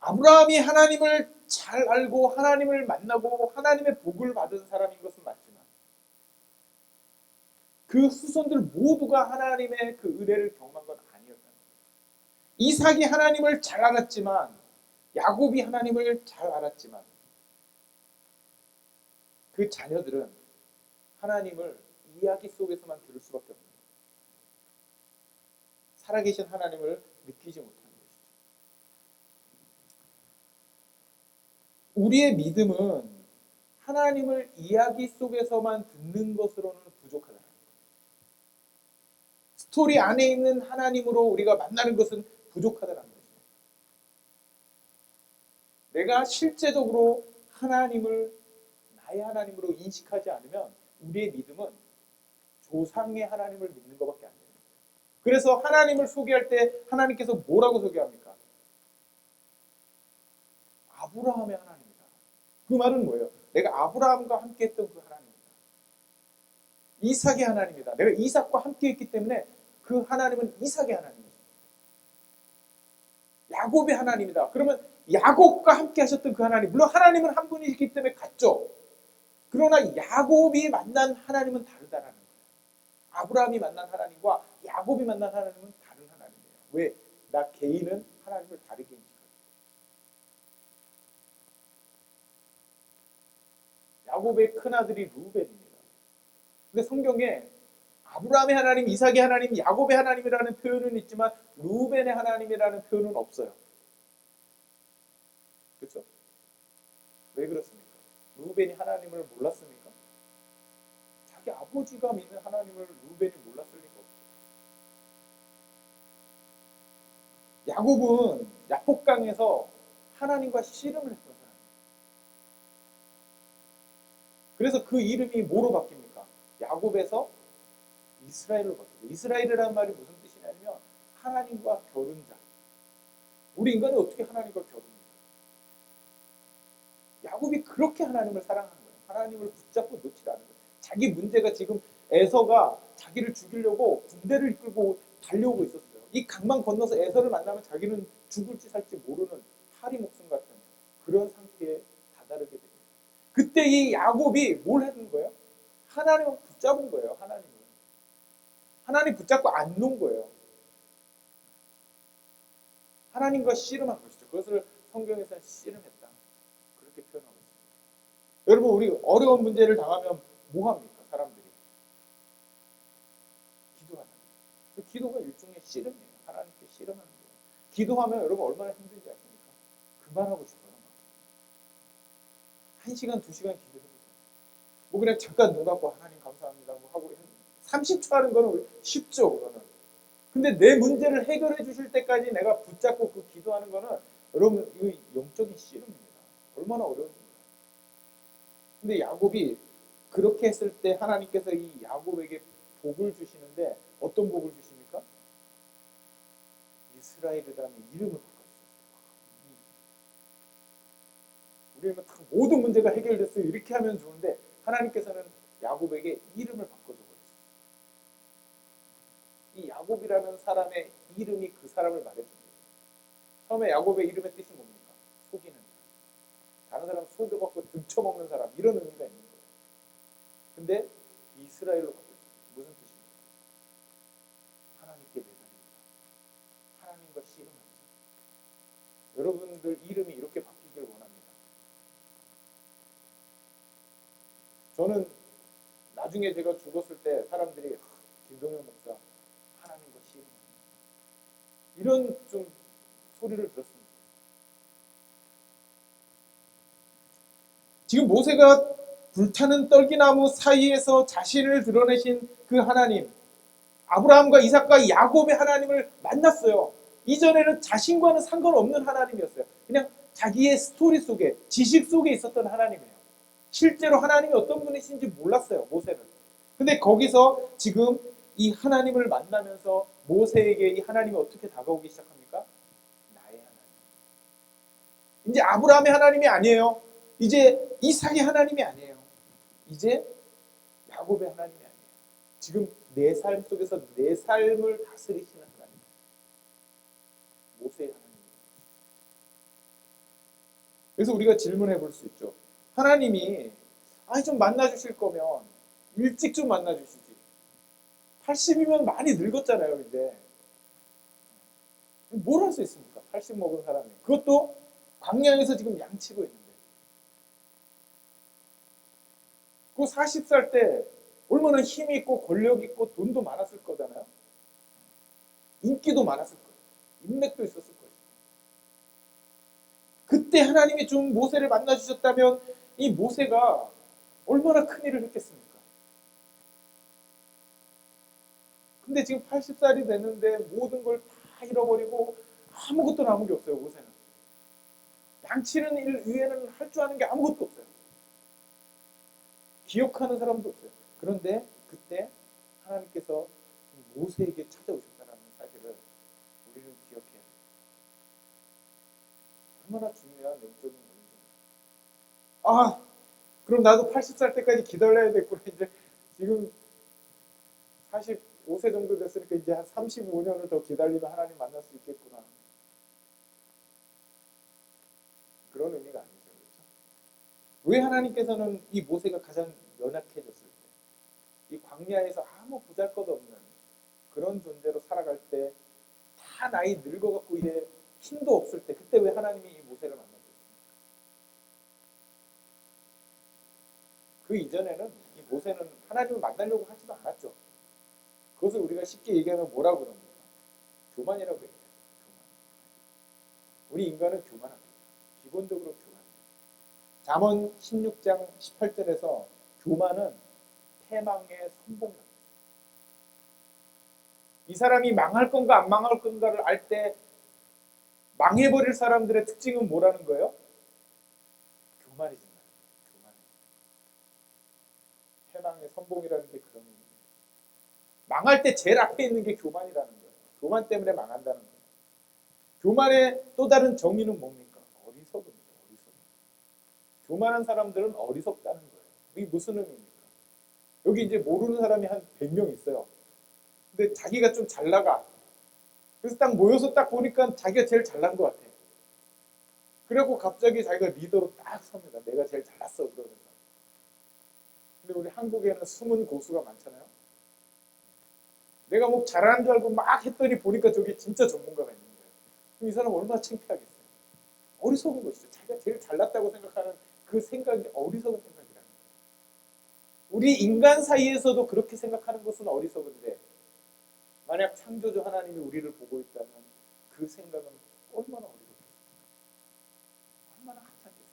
아브라함이 하나님을 잘 알고 하나님을 만나고 하나님의 복을 받은 사람인 것은 맞지만 그 후손들 모두가 하나님의 그 의뢰를 경험한 건 아니었다는 거예요. 이삭이 하나님을 잘 알았지만 야곱이 하나님을 잘 알았지만 그 자녀들은 하나님을 이야기 속에서만 들을 수밖에 없는 거예요. 살아계신 하나님을 느끼지 못하는 것이죠. 우리의 믿음은 하나님을 이야기 속에서만 듣는 것으로는 부족하다는 거예요. 스토리 안에 있는 하나님으로 우리가 만나는 것은 부족하다는 거죠. 내가 실제적으로 하나님을 나의 하나님으로 인식하지 않으면 우리의 믿음은 조상의 하나님을 믿는 것밖에 안 돼요. 그래서 하나님을 소개할 때 하나님께서 뭐라고 소개합니까? 아브라함의 하나님이다. 그 말은 뭐예요? 내가 아브라함과 함께 했던 그 하나님이다. 이삭의 하나님이다. 내가 이삭과 함께 했기 때문에 그 하나님은 이삭의 하나님이다. 야곱의 하나님이다. 그러면 야곱과 함께 하셨던 그 하나님, 물론 하나님은 한 분이기 때문에 같죠. 그러나 야곱이 만난 하나님은 다르다라는 거예요. 아브라함이 만난 하나님과 야곱이 만난 하나님은 다른 하나님이에요. 왜? 나 개인은 하나님을 다르게 인식하죠. 야곱의 큰아들이 루벤입니다. 근데 성경에 아브라함의 하나님, 이삭의 하나님, 야곱의 하나님이라는 표현은 있지만 루벤의 하나님이라는 표현은 없어요. 그렇죠? 왜 그렇습니까? 루벤이 하나님을 몰랐습니까? 자기 아버지가 믿는 하나님을 루벤이 몰랐을 리가 없어요. 야곱은 야복강에서 하나님과 씨름을 했던 사람이에요. 그래서 그 이름이 뭐로 바뀝니까? 야곱에서 이스라엘로 바뀌어요. 이스라엘이라는 말이 무슨 뜻이냐면 하나님과 겨룬자. 우리 인간은 어떻게 하나님과 겨룹니까? 야곱이 그렇게 하나님을 사랑하는 거예요. 하나님을 붙잡고 놓지 않은 거예요. 자기 문제가 지금 에서가 자기를 죽이려고 군대를 이끌고 달려오고 있었어요. 이 강만 건너서 에서를 만나면 자기는 죽을지 살지 모르는 파리 목숨 같은 그런 상태에 다다르게 됩니다. 그때 이 야곱이 뭘 했는 거예요? 하나님을 붙잡은 거예요. 하나님 붙잡고 안 놓은 거예요. 하나님과 씨름한 것이죠. 그것을 성경에서는 씨름했다, 그렇게 표현하고 있습니다. 여러분, 우리 어려운 문제를 당하면 뭐 합니까? 사람들이 기도하잖아요. 그 기도가 일종의 씨름이에요. 하나님께 씨름하는 거예요. 기도하면 여러분 얼마나 힘든지 아십니까? 그만하고 싶어요. 1시간, 2시간 기도해보세요. 뭐 그냥 잠깐 눈 감고 하나님 감사합니다 뭐 하고 30초 하는 거는 쉽죠. 그거는. 근데 내 문제를 해결해 주실 때까지 내가 붙잡고 그 기도하는 거는 여러분 이거 영적인 씨름입니다. 얼마나 어려운지 몰라요. 근데 야곱이 그렇게 했을 때 하나님께서 이 야곱에게 복을 주시는데 어떤 복을 주십니까? 이스라엘이라는 이름을 바꿨어요. 우리는 모든 문제가 해결됐어요. 이렇게 하면 좋은데 하나님께서는 야곱에게 이름을 바꿔줘버렸어요. 이 야곱이라는 사람의 이름이 그 사람을 말해줍니다. 처음에 야곱의 이름의 뜻이 뭡니까? 속이는 사람. 다른 사람 속여갖고 등쳐먹는 사람, 이런 의미가 있는 거예요. 근데 이스라엘로 바뀌었어요. 무슨 뜻입니까? 하나님께 매달립니다. 하나님과 씨름합니다. 여러분들 이름이 이렇게 바뀌길 원합니다. 저는 나중에 제가 죽었을 때 사람들이 김동현 목사 하나님과 씨름합니다, 이런 좀 소리를 들었습니다. 지금 모세가 불타는 떨기나무 사이에서 자신을 드러내신 그 하나님, 아브라함과 이삭과 야곱의 하나님을 만났어요. 이전에는 자신과는 상관없는 하나님이었어요. 그냥 자기의 스토리 속에, 지식 속에 있었던 하나님이에요. 실제로 하나님이 어떤 분이신지 몰랐어요, 모세는. 근데 거기서 지금 이 하나님을 만나면서 모세에게 이 하나님이 어떻게 다가오기 시작합니까? 나의 하나님. 이제 아브라함의 하나님이 아니에요. 이제 이삭의 하나님이 아니에요. 이제 야곱의 하나님이 아니에요. 지금 내 삶 속에서 내 삶을 다스리시는 하나님, 모세의 하나님입니다. 그래서 우리가 질문해 볼 수 있죠. 하나님이 좀 만나주실 거면 일찍 좀 만나주시지. 80이면 많이 늙었잖아요, 이제. 뭘 할 수 있습니까? 80 먹은 사람이. 그것도 광야에서 지금 양치고 있는데. 그 40살 때 얼마나 힘이 있고 권력 있고 돈도 많았을 거잖아요. 인기도 많았을 거예요. 인맥도 있었을 거예요. 그때 하나님이 좀 모세를 만나주셨다면 이 모세가 얼마나 큰 일을 했겠습니까? 근데 지금 80살이 됐는데 모든 걸 다 잃어버리고 아무것도 남은 게 없어요, 모세는. 양치는 일 위에는 할 줄 아는 게 아무것도 없어요. 기억하는 사람도 없어요. 그런데 그때 하나님께서 모세에게 찾아오셨다는 사실을 우리는 기억해야 돼요. 얼마나 중요한 영적인 원리입니다. 그럼 나도 80살 때까지 기다려야 되겠구나. 이제 지금 45세 정도 됐으니까 이제 한 35년을 더 기다리면 하나님 만날 수 있겠구나. 그런 의미가 아니죠. 그렇죠? 왜 하나님께서는 이 모세가 가장 연약해졌을 때, 이 광야에서 아무 보잘것없는 그런 존재로 살아갈 때, 다 나이 늙어갖고 이제 힘도 없을 때, 그때 왜 하나님이 이 모세를 만나셨습니까? 그 이전에는 이 모세는 하나님을 만나려고 하지도 않았죠. 그것을 우리가 쉽게 얘기하면 뭐라고 그럽니까? 교만이라고 얘기해요. 교만. 우리 인간은 교만합니다. 기본적으로 교만입니다. 잠언 16장 18절에서 교만은 패망의 선봉이라고. 이 사람이 망할 건가 안 망할 건가를 알 때 망해버릴 사람들의 특징은 뭐라는 거예요? 교만이지. 교만. 패망의 선봉이라는 게 그런 의미입니다. 망할 때 제일 앞에 있는 게 교만이라는 거예요. 교만 때문에 망한다는 거예요. 교만의 또 다른 정의는 뭡니까? 어리석음입니다. 어리석음. 교만한 사람들은 어리석다는 거예요. 이게 무슨 의미입니까? 여기 이제 모르는 사람이 한 100명 있어요. 근데 자기가 좀 잘 나가. 그래서 딱 모여서 딱 보니까 자기가 제일 잘난 것 같아. 그리고 갑자기 자기가 리더로 딱 섭니다. 내가 제일 잘났어. 그러면서. 근데 우리 한국에는 숨은 고수가 많잖아요. 내가 뭐 잘하는 줄 알고 막 했더니 보니까 저기 진짜 전문가가 있는 거예요. 그럼 이 사람 얼마나 창피하겠어요. 어리석은 것이죠. 자기가 제일 잘났다고 생각하는 그 생각이 어리석은 생각이라는 거예요. 우리 인간 사이에서도 그렇게 생각하는 것은 어리석은데 만약 창조주 하나님이 우리를 보고 있다면 그 생각은 얼마나 어리석겠어요. 얼마나 하찮겠어요.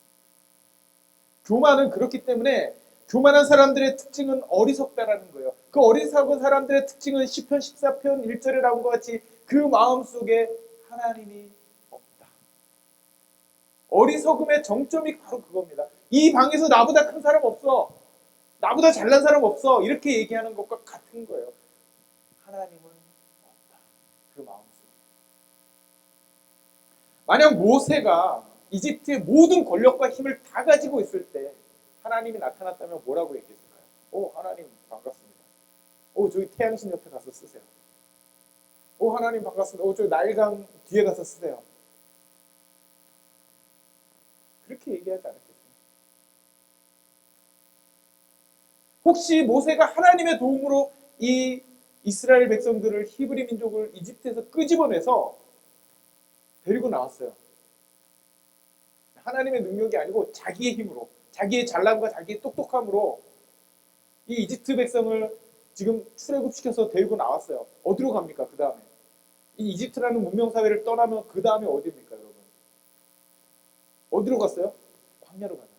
교만은 그렇기 때문에 교만한 사람들의 특징은 어리석다라는 거예요. 그 어리석은 사람들의 특징은 시편 14편 1절에 나온 것 같이 그 마음속에 하나님이 없다. 어리석음의 정점이 바로 그겁니다. 이 방에서 나보다 큰 사람 없어. 나보다 잘난 사람 없어. 이렇게 얘기하는 것과 같은 거예요. 하나님은 없다. 그 마음속에. 만약 모세가 이집트의 모든 권력과 힘을 다 가지고 있을 때 하나님이 나타났다면 뭐라고 얘기했을까요? 하나님 반갑습니다. 저기 태양신 옆에 가서 쓰세요. 하나님 반갑습니다. 저기 나일강 뒤에 가서 쓰세요. 그렇게 얘기하지 않았겠어요? 혹시 모세가 하나님의 도움으로 이 이스라엘 백성들을 히브리 민족을 이집트에서 끄집어내서 데리고 나왔어요. 하나님의 능력이 아니고 자기의 힘으로, 자기의 잘남과 자기의 똑똑함으로 이 이집트 백성을 지금 출애굽시켜서 데리고 나왔어요. 어디로 갑니까? 그 다음에 이 이집트라는 문명사회를 떠나면 그 다음에 어디입니까, 여러분? 어디로 갔어요? 광야로 가잖아요.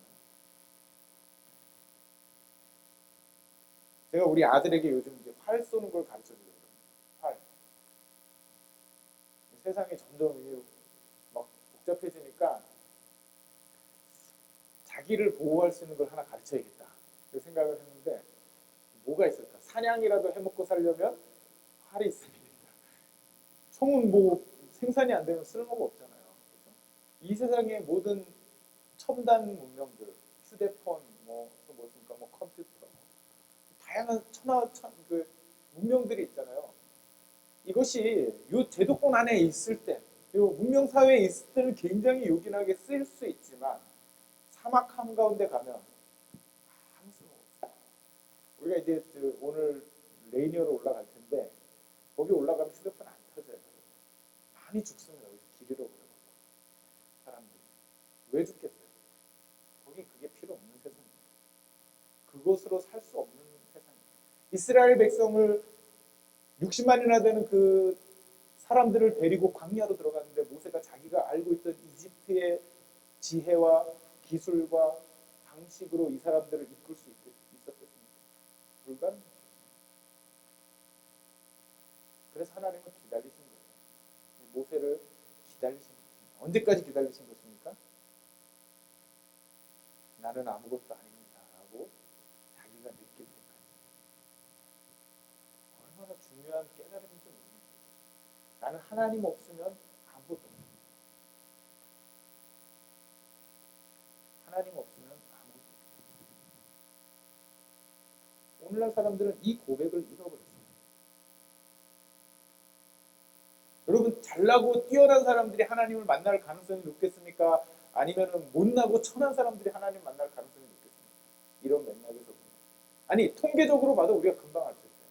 제가 우리 아들에게 요즘 이제 활 쏘는 걸 가르쳐 주려고 합니다. 활. 세상이 점점 이게 막 복잡해지니까 자기를 보호할 수 있는 걸 하나 가르쳐야겠다. 그 생각을 했는데 뭐가 있을까? 사냥이라도 해먹고 살려면 활이 있어야 된다. 총은 뭐 생산이 안 되면 쓸모가 없잖아요. 그렇죠? 이 세상의 모든 첨단 문명들, 휴대폰, 뭐 컴퓨터, 다양한 그 문명들이 있잖아요. 이것이 이 제도권 안에 있을 때, 이 문명 사회에 있을 때는 굉장히 요긴하게 쓰일 수 있지만 사막 한가운데 가면 아무 쓸모 없어요. 우리가 이제 오늘 레이니어로 올라갈 텐데 거기 올라가면 휴대폰 안 터져요. 많이 죽습니다. 길 잃어버려요. 사람들이. 왜 죽겠어요? 거기 그게 필요 없는 세상이에요. 그것으로 살 수 없는 세상이에요. 이스라엘 백성을 60만이나 되는 그 사람들을 데리고 광야로 들어갔는데 모세가 자기가 알고 있던 이집트의 지혜와 기술과 방식으로 이 사람들을 이끌 수 있었겠습니까? 불가능해요. 그래서 하나님은 기다리신 거예요. 모세를 기다리신 것입니다. 언제까지 기다리신 것입니까? 나는 아무것도 아닙니다 라고 자기가 느낄 때까지. 얼마나 중요한 깨달음인지 모릅니다. 나는 하나님 없으면 아무것도 없습니다. 하나님 없으면 아무것도 없습니다. 오늘날 사람들은 이 고백을 잃어버렸어요. 여러분, 잘나고 뛰어난 사람들이 하나님을 만날 가능성이 높겠습니까? 아니면 못나고 천한 사람들이 하나님 만날 가능성이 높겠습니까? 이런 맥락에서 보면. 아니, 통계적으로 봐도 우리가 금방 알 수 있어요.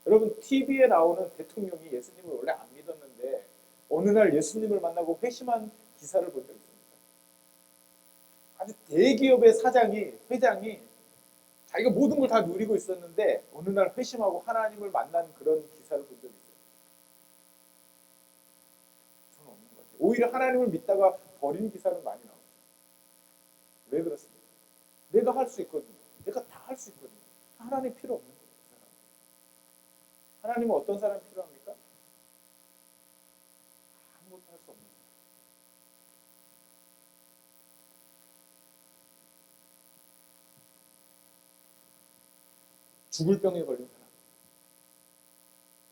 여러분, TV에 나오는 대통령이 예수님을 원래 안 믿었는데 어느 날 예수님을 만나고 회심한 기사를 본 적 있습니까? 아주 대기업의 회장이 자기가 모든 걸 다 누리고 있었는데 어느 날 회심하고 하나님을 만난 그런 기사를 본 적이 있어요. 저는 없는 것 같아요. 오히려 하나님을 믿다가 버린 기사는 많이 나오죠. 왜 그렇습니까? 내가 할 수 있거든요. 내가 다 할 수 있거든요. 하나님 필요 없는 거예요. 그 사람. 하나님은 어떤 사람이 필요합니까? 아무것도 할 수 없는 거예요. 죽을 병에 걸린 사람,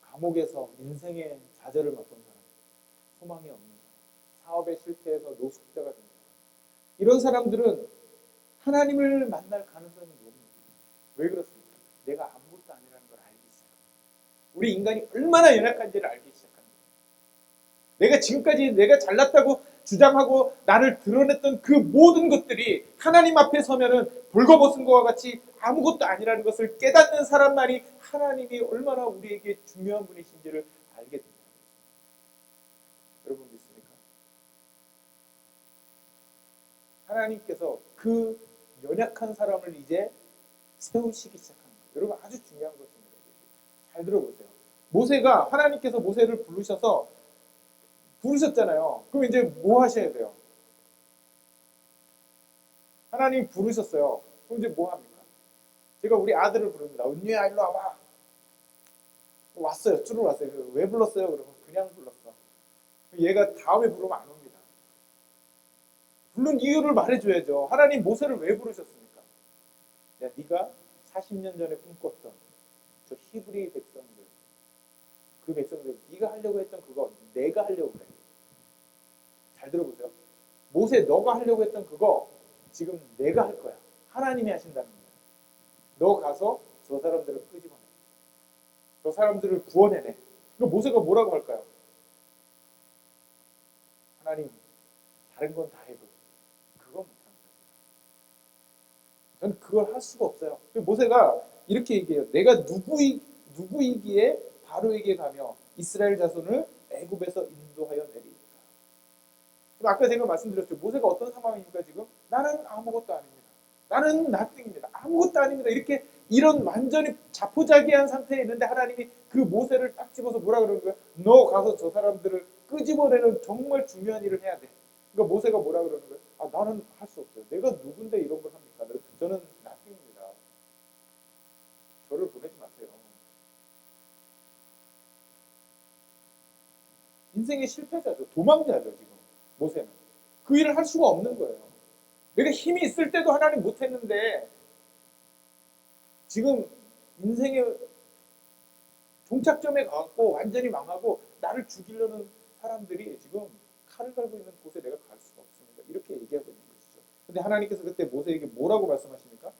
감옥에서 인생의 좌절을 맛본 사람, 소망이 없는 사람, 사업에 실패해서 노숙자가 된 사람, 이런 사람들은 하나님을 만날 가능성이 높습니다. 왜 그렇습니까? 내가 아무것도 아니라는 걸 알기 시작합니다. 우리 인간이 얼마나 연약한지를 알기 시작합니다. 내가 지금까지 내가 잘났다고 주장하고 나를 드러냈던 그 모든 것들이 하나님 앞에 서면은 벌거벗은 것과 같이 아무것도 아니라는 것을 깨닫는 사람만이 하나님이 얼마나 우리에게 중요한 분이신지를 알게 됩니다. 여러분 믿습니까? 하나님께서 그 연약한 사람을 이제 세우시기 시작하는 거예요. 여러분 아주 중요한 것입니다. 잘 들어보세요. 모세가 하나님께서 모세를 부르셨잖아요. 그럼 이제 뭐 하셔야 돼요? 하나님이 부르셨어요. 그럼 이제 뭐 합니까? 제가 우리 아들을 부릅니다. 은유야 일로 와봐. 왔어요. 쭈르 왔어요. 왜 불렀어요? 그러면 그냥 불렀어. 얘가 다음에 부르면 안 옵니다. 부른 이유를 말해줘야죠. 하나님 모세를 왜 부르셨습니까? 야, 네가 40년 전에 꿈꿨던 저 히브리 백성들, 그 백성들 네가 하려고 했던 그거 내가 하려고 그래. 잘 들어보세요. 모세 너가 하려고 했던 그거 지금 내가 할 거야. 하나님이 하신다는 거야. 너 가서 저 사람들을 끄집어내. 저 사람들을 구원해내. 그럼 모세가 뭐라고 할까요? 하나님 다른 건 다 해도 그거 못합니다. 저는 그걸 할 수가 없어요. 모세가 이렇게 얘기해요. 내가 누구이기에 바로에게 가며 이스라엘 자손을 애굽에서 인도하여 내리까. 아까 제가 말씀드렸죠. 모세가 어떤 상황입니까 지금? 나는 아무것도 아닙니다. 나는 나띵입니다. 아무것도 아닙니다. 이렇게 이런 완전히 자포자기한 상태에 있는데 하나님이 그 모세를 딱 집어서 뭐라 그러는 거예요? 너 가서 저 사람들을 끄집어내는 정말 중요한 일을 해야 돼. 그러니까 모세가 뭐라 그러는 거예요? 아 나는 할 수 없어요. 내가 누군데 이런 걸 합니까? 저는 나띵입니다. 저를 보내지 마세요. 인생의 실패자죠. 도망자죠 지금 모세는. 그 일을 할 수가 없는 거예요. 내가 힘이 있을 때도 하나님 못했는데 지금 인생의 종착점에 가고 완전히 망하고 나를 죽이려는 사람들이 지금 칼을 갈고 있는 곳에 내가 갈 수가 없습니다. 이렇게 얘기하고 있는 것이죠. 근데 하나님께서 그때 모세에게 뭐라고 말씀하십니까?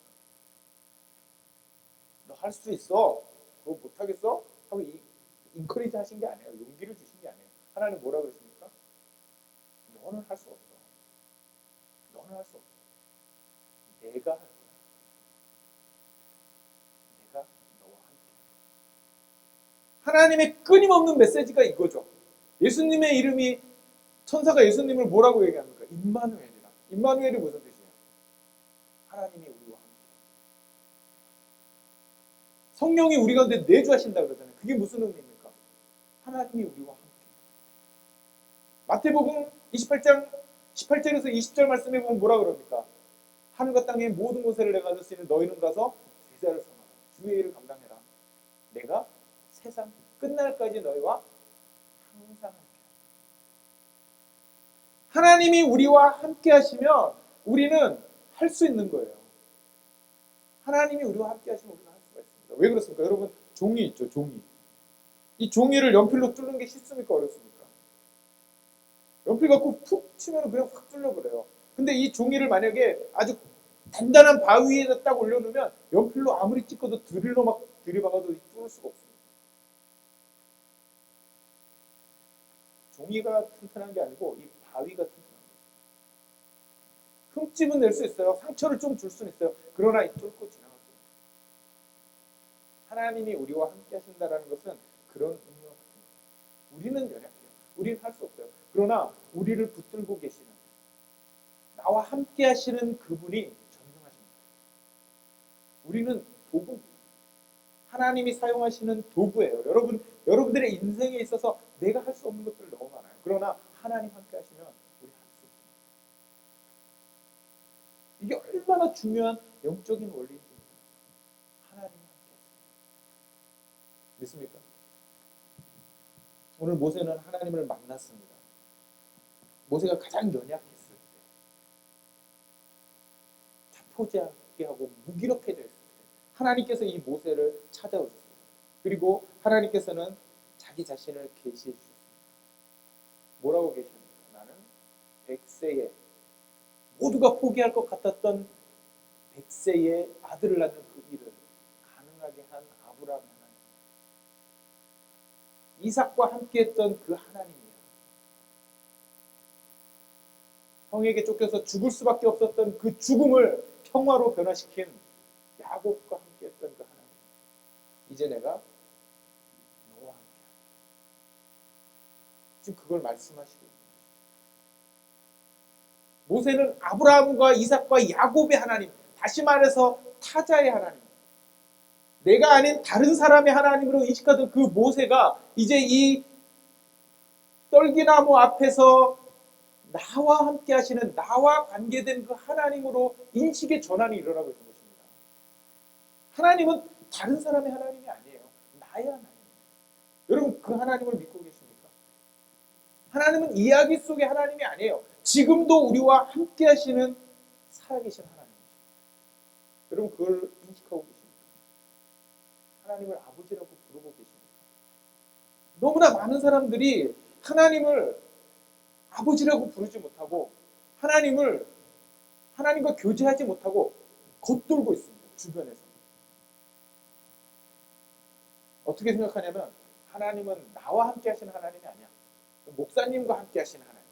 너 할 수 있어. 너 못하겠어? 하고 인커리지 하신 게 아니에요. 용기를 주신 게 아니에요. 하나님 뭐라 그러십니까? 너는 할 수 없어. 너는 할 수 없어. 내가 할 거야. 내가 너와 함께. 하나님의 끊임없는 메시지가 이거죠. 예수님의 이름이 천사가 예수님을 뭐라고 얘기합니까? 임마누엘이라. 임마누엘이 무슨 뜻이에요? 하나님이 우리와 함께. 성령이 우리 가운데 내주하신다 그러잖아요. 그게 무슨 의미입니까? 하나님이 우리와 함께. 마태복음 28장 18절에서 20절 말씀에 보면 뭐라 그럽니까? 하늘과 땅의 모든 곳에 내가 가질 수 있는 너희는 가서 제자를 삼아라. 주의 일을 감당해라. 내가 세상 끝날까지 너희와 항상 함께. 하나님이 우리와 함께 하시면 우리는 할 수 있는 거예요. 하나님이 우리와 함께 하시면 우리가 할 수가 있습니다. 왜 그렇습니까? 여러분 종이 있죠. 종이. 이 종이를 연필로 뚫는 게 쉽습니까? 어렵습니까? 연필 갖고 푹 치면 그냥 확 뚫려버려요. 근데 이 종이를 만약에 아주 단단한 바위에다 딱 올려놓으면 연필로 아무리 찍어도 드릴로 막 들이박아도 뚫을 수가 없습니다. 종이가 튼튼한 게 아니고 이 바위가 튼튼한 거예요. 흠집은 낼 수 있어요. 상처를 좀 줄 수는 있어요. 그러나 뚫고 지나갈 수 있어요. 하나님이 우리와 함께 하신다는 것은 그런 의미와 같은 거예요. 우리는 연약해요. 우리는 할 수 없어요. 그러나 우리를 붙들고 계시는 나와 함께 하시는 그분이 전능하십니다. 우리는 도구입니다. 하나님이 사용하시는 도구예요. 여러분들의 인생에 있어서 내가 할 수 없는 것들 너무 많아요. 그러나 하나님 함께 하시면 우리 할 수 있습니다. 이게 얼마나 중요한 영적인 원리인지 하나님 함께 하십니다. 믿습니까? 오늘 모세는 하나님을 만났습니다. 모세가 가장 연약했을 때, 자포자기 하고 무기력해져 있을 때 하나님께서 이 모세를 찾아오셨어요. 그리고 하나님께서는 자기 자신을 계시해 주셨습니다. 뭐라고 계십니까? 나는 백세의 모두가 포기할 것 같았던 백세의 아들을 낳는 그 일을 가능하게 한 아브라함 하나님, 이삭과 함께했던 그 하나님이에요. 형에게 쫓겨서 죽을 수밖에 없었던 그 죽음을 평화로 변화시킨 야곱과 함께했던 그 하나님, 이제 내가 너와 함께. 지금 그걸 말씀하시고 있는 거죠. 모세는 아브라함과 이삭과 야곱의 하나님, 다시 말해서 타자의 하나님, 내가 아닌 다른 사람의 하나님으로 인식하던 그 모세가 이제 이 떨기나무 앞에서 나와 함께 하시는, 나와 관계된 그 하나님으로 인식의 전환이 일어나고 있는 것입니다. 하나님은 다른 사람의 하나님이 아니에요. 나의 하나님이에요. 여러분, 그 하나님을 믿고 계십니까? 하나님은 이야기 속의 하나님이 아니에요. 지금도 우리와 함께 하시는 살아계신 하나님이죠. 여러분, 그걸 인식하고 계십니까? 하나님을 아버지라고 부르고 계십니까? 너무나 많은 사람들이 하나님을 아버지라고 부르지 못하고 하나님과 교제하지 못하고 겉돌고 있습니다. 주변에서. 어떻게 생각하냐면 하나님은 나와 함께 하시는 하나님이 아니야. 목사님과 함께 하시는 하나님이야.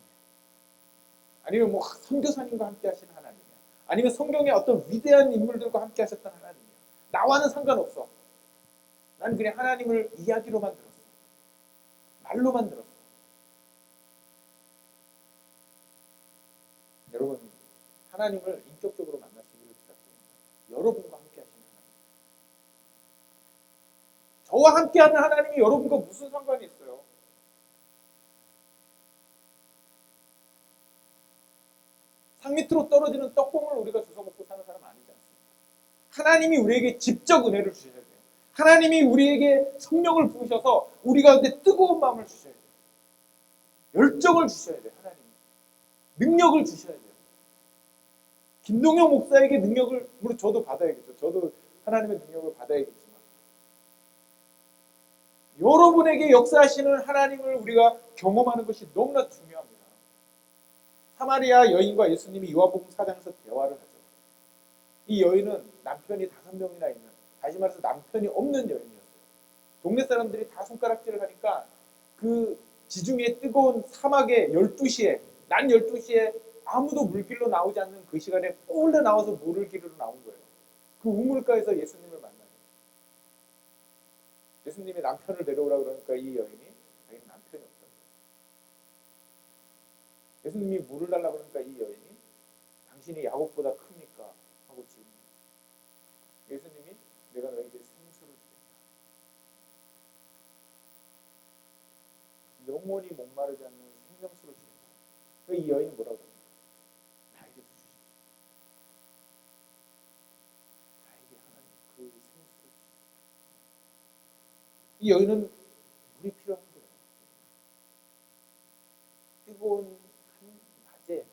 아니면 뭐 선교사님과 함께 하시는 하나님이야. 아니면 성경의 어떤 위대한 인물들과 함께 하셨던 하나님이야. 나와는 상관없어. 나는 그냥 하나님을 이야기로만 들었어. 말로만 들었어. 여러분, 하나님을 인격적으로 만나시기를 부탁드립니다. 여러분과 함께 하시는 하나님. 저와 함께하는 하나님이 여러분과 무슨 상관이 있어요? 산 밑으로 떨어지는 떡봉을 우리가 주워 먹고 사는 사람 아니지 않습니까? 하나님이 우리에게 직접 은혜를 주셔야 돼요. 하나님이 우리에게 성령을 부으셔서 우리 가운데 뜨거운 마음을 주셔야 돼요. 열정을 주셔야 돼요. 하나님이. 능력을 주셔야 돼요. 김동영 목사에게 능력을, 물론 저도 받아야겠죠. 저도 하나님의 능력을 받아야겠지만 여러분에게 역사하시는 하나님을 우리가 경험하는 것이 너무나 중요합니다. 사마리아 여인과 예수님이 요한복음 4장에서 대화를 하죠. 이 여인은 남편이 5명이나 있는, 다시 말해서 남편이 없는 여인이었어요. 동네 사람들이 다 손가락질을 하니까 그 지중해 뜨거운 사막에 12시에, 낮 12시에 아무도 물길로 나오지 않는 그 시간에 몰래 나와서 물을 기르러 나온 거예요. 그 우물가에서 예수님을 만나요. 예수님이 남편을 데려오라 그러니까 이 여인이 자기는 남편이 없다. 예수님이 물을 달라고 그러니까 이 여인이 당신이 야곱보다 큽니까? 하고 질문해요. 예수님이 내가 너에게 생수를 주겠다. 영원히 목마르지 않는 생명수를 주겠다. 이 여인은 뭐라고 합니까? 나에게도 주십시오. 나에게 하나님 그 생수를 주십시오. 이 여인은 물이 필요한 거예요. 뜨거운 낮에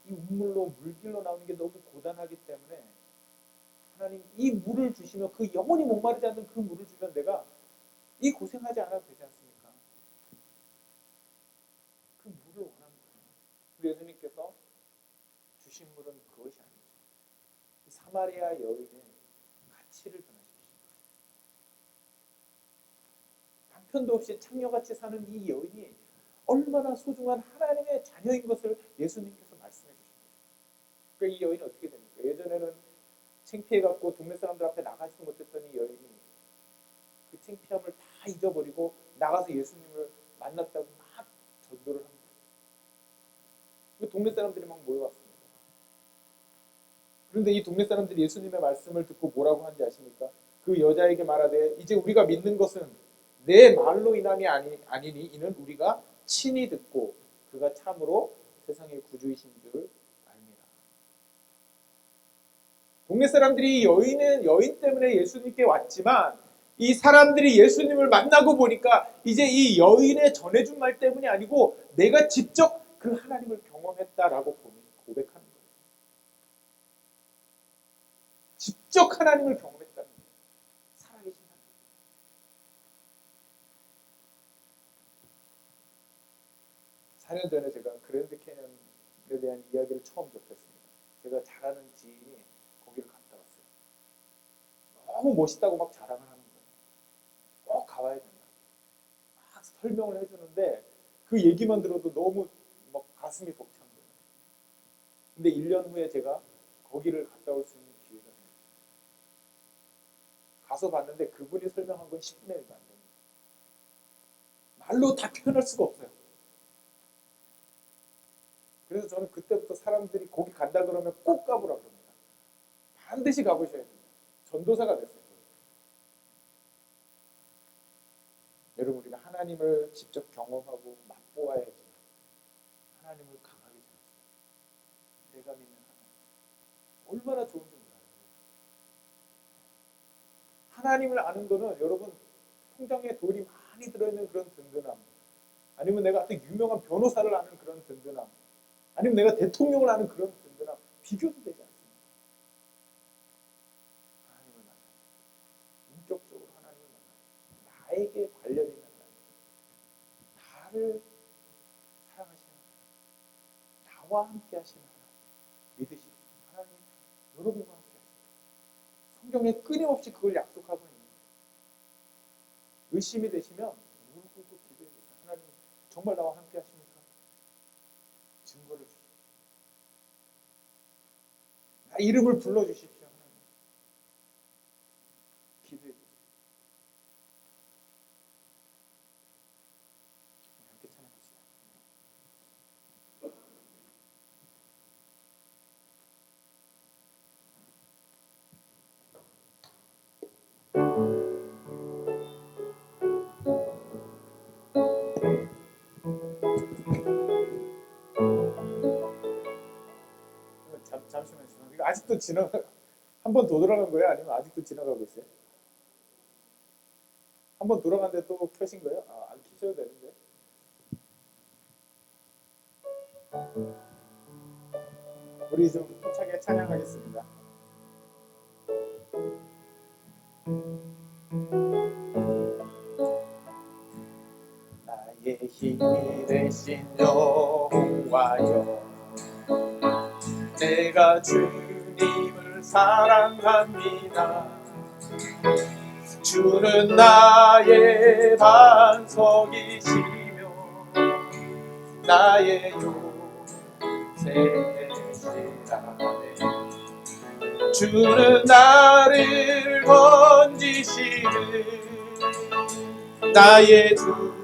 이 우물로 물길로 나오는 게 너무 고단하기 때문에 하나님 이 물을 주시면, 그 영원히 목마르지 않는 그 물을 주면 내가 이 고생하지 않아도 되지 않습니까? 그 물을 원하는 거예요. 우리 예수님께서 주신 물은 그것이 아니죠. 이 사마리아 여인의 가치를 변화시키신 거예요. 남편도 없이 창녀같이 사는 이 여인이 얼마나 소중한 하나님의 자녀인 것을 예수님께서 말씀해 주신 거죠. 그러니까 이 여인은 어떻게 됩니까? 예전에는 창피해갖고 동네 사람들 앞에 나가지도 못했던 이 여인이 그 창피함을 다 잊어버리고 나가서 예수님을 만났다고 막 전도를 한 거예요. 그 동네 사람들이 막 모여왔습니다. 그런데 이 동네 사람들이 예수님의 말씀을 듣고 뭐라고 하는지 아십니까? 그 여자에게 말하되 이제 우리가 믿는 것은 내 말로 인함이 아니니 이는 우리가 친히 듣고 그가 참으로 세상의 구주이신 줄 압니다. 동네 사람들이 여인 때문에 예수님께 왔지만 이 사람들이 예수님을 만나고 보니까 이제 이 여인의 전해준 말 때문이 아니고 내가 직접 그 하나님을 경험했다라고 고백하는 거예요. 직접 하나님을 경험했다는 거예요. 살아계신 하나님. 4년 전에 제가 그랜드 캐년에 대한 이야기를 처음 접했습니다. 제가 잘 아는 지인이 거기를 갔다 왔어요. 너무 멋있다고 막 자랑을 하는 거예요. 꼭 가봐야 된다. 막 설명을 해주는데 그 얘기만 들어도 너무 막 가슴이 벅찬 거예요. 근데 1년 후에 제가 거기를 갔다 올 수 있는 기회가 생겼어요. 가서 봤는데 그분이 설명한 건 10분의 1도 안 됩니다. 말로 다 표현할 수가 없어요. 그래서 저는 그때부터 사람들이 거기 간다 그러면 꼭 가보라 그럽니다. 반드시 가보셔야 됩니다. 전도사가 됐어요. 여러분, 우리가 하나님을 직접 경험하고 맛보아야지 하나님을 강하게 생각해요. 내가 믿는 하나님 얼마나 좋은지 몰라요. 하나님을 아는 거는 여러분 통장에 돈이 많이 들어있는 그런 든든함, 아니면 내가 아주 유명한 변호사를 아는 그런 든든함, 아니면 내가 대통령을 아는 그런 든든함 비교도 되지 않습니다. 하나님을 만나요. 인격적으로 하나님을 만나요. 나에게 관련 있는 하나님, 나를 사랑하시는 하나님, 나와 함께 하시는 하나님, 믿으시고 하나님 여러분과 함께 하십니다. 성경에 끊임없이 그걸 약속하고 있는 거예요. 의심이 되시면 무릎 꿇고 기도해 보세요. 하나님 정말 나와 함께 하십니까? 증거를 주십시오. 나 이름을 불러주십시오. 하나님 기도해 보세요. 함께 찬양합시다. 잠시만요. 이거 아직도 한 번 더 돌아간 거예요? 아니면 아직도 지나가고 있어요? 한 번 돌아갔는데 또 켜신 거예요? 안 켜셔도 되는데. 우리 좀 힘차게 찬양하겠습니다. 나의 힘이 되신 여호와여, 내가 주님을 사랑합니다. 주는 나의 반석이시며 나의 요새시라네. 주는 나를 건지시는 나의 주,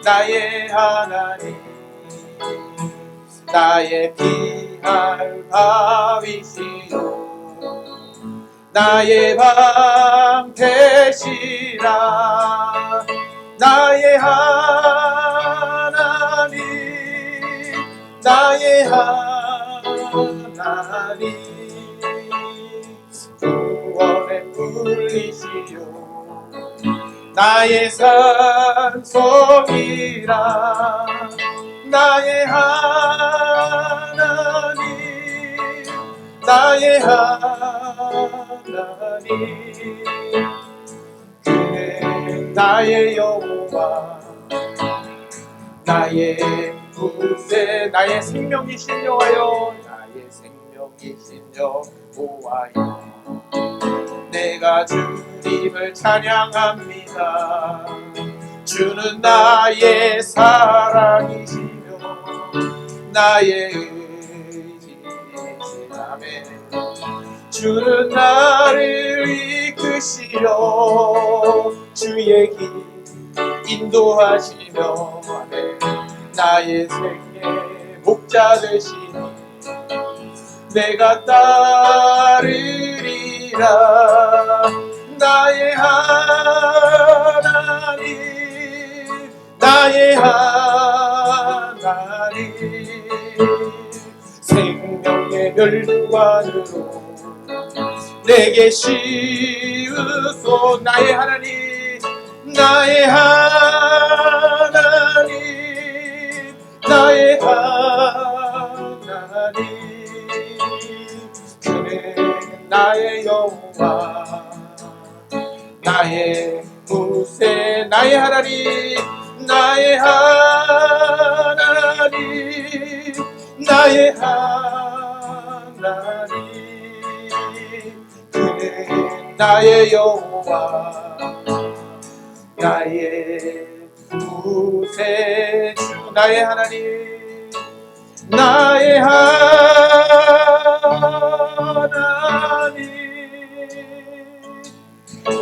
나의 하나님, 나의 피할 바위시요 나의 방패시라. 나의 하나님, 나의 하나님, 구원의 풀이시요 나의 산성이라. 나의 하나님, 나의 하나님, 그는 나의 여호와, 나의 구세, 나의 생명이신 여호와여, 나의 생명이신 여호와여, 내가 주님을 찬양합니다. 주는 나의 사랑이시며 나의 의지시라네. 주는 나를 이끄시어 주의 길 인도하시며 나의 생애 목자 되시니 내가 따르리라. 나의 하나님, 나의 하나님, 생명의 멸류관으로 내게 씌우소. 나의 하나님, 나의 하나님, 나의 하나님, 그는 나의 여호와, 나의 무세, 나의 하나님, 나의 하나님, 나의 하나님, 그는 나의 여호와, 나의 구세주, 나의 하나님, 나의 하나님,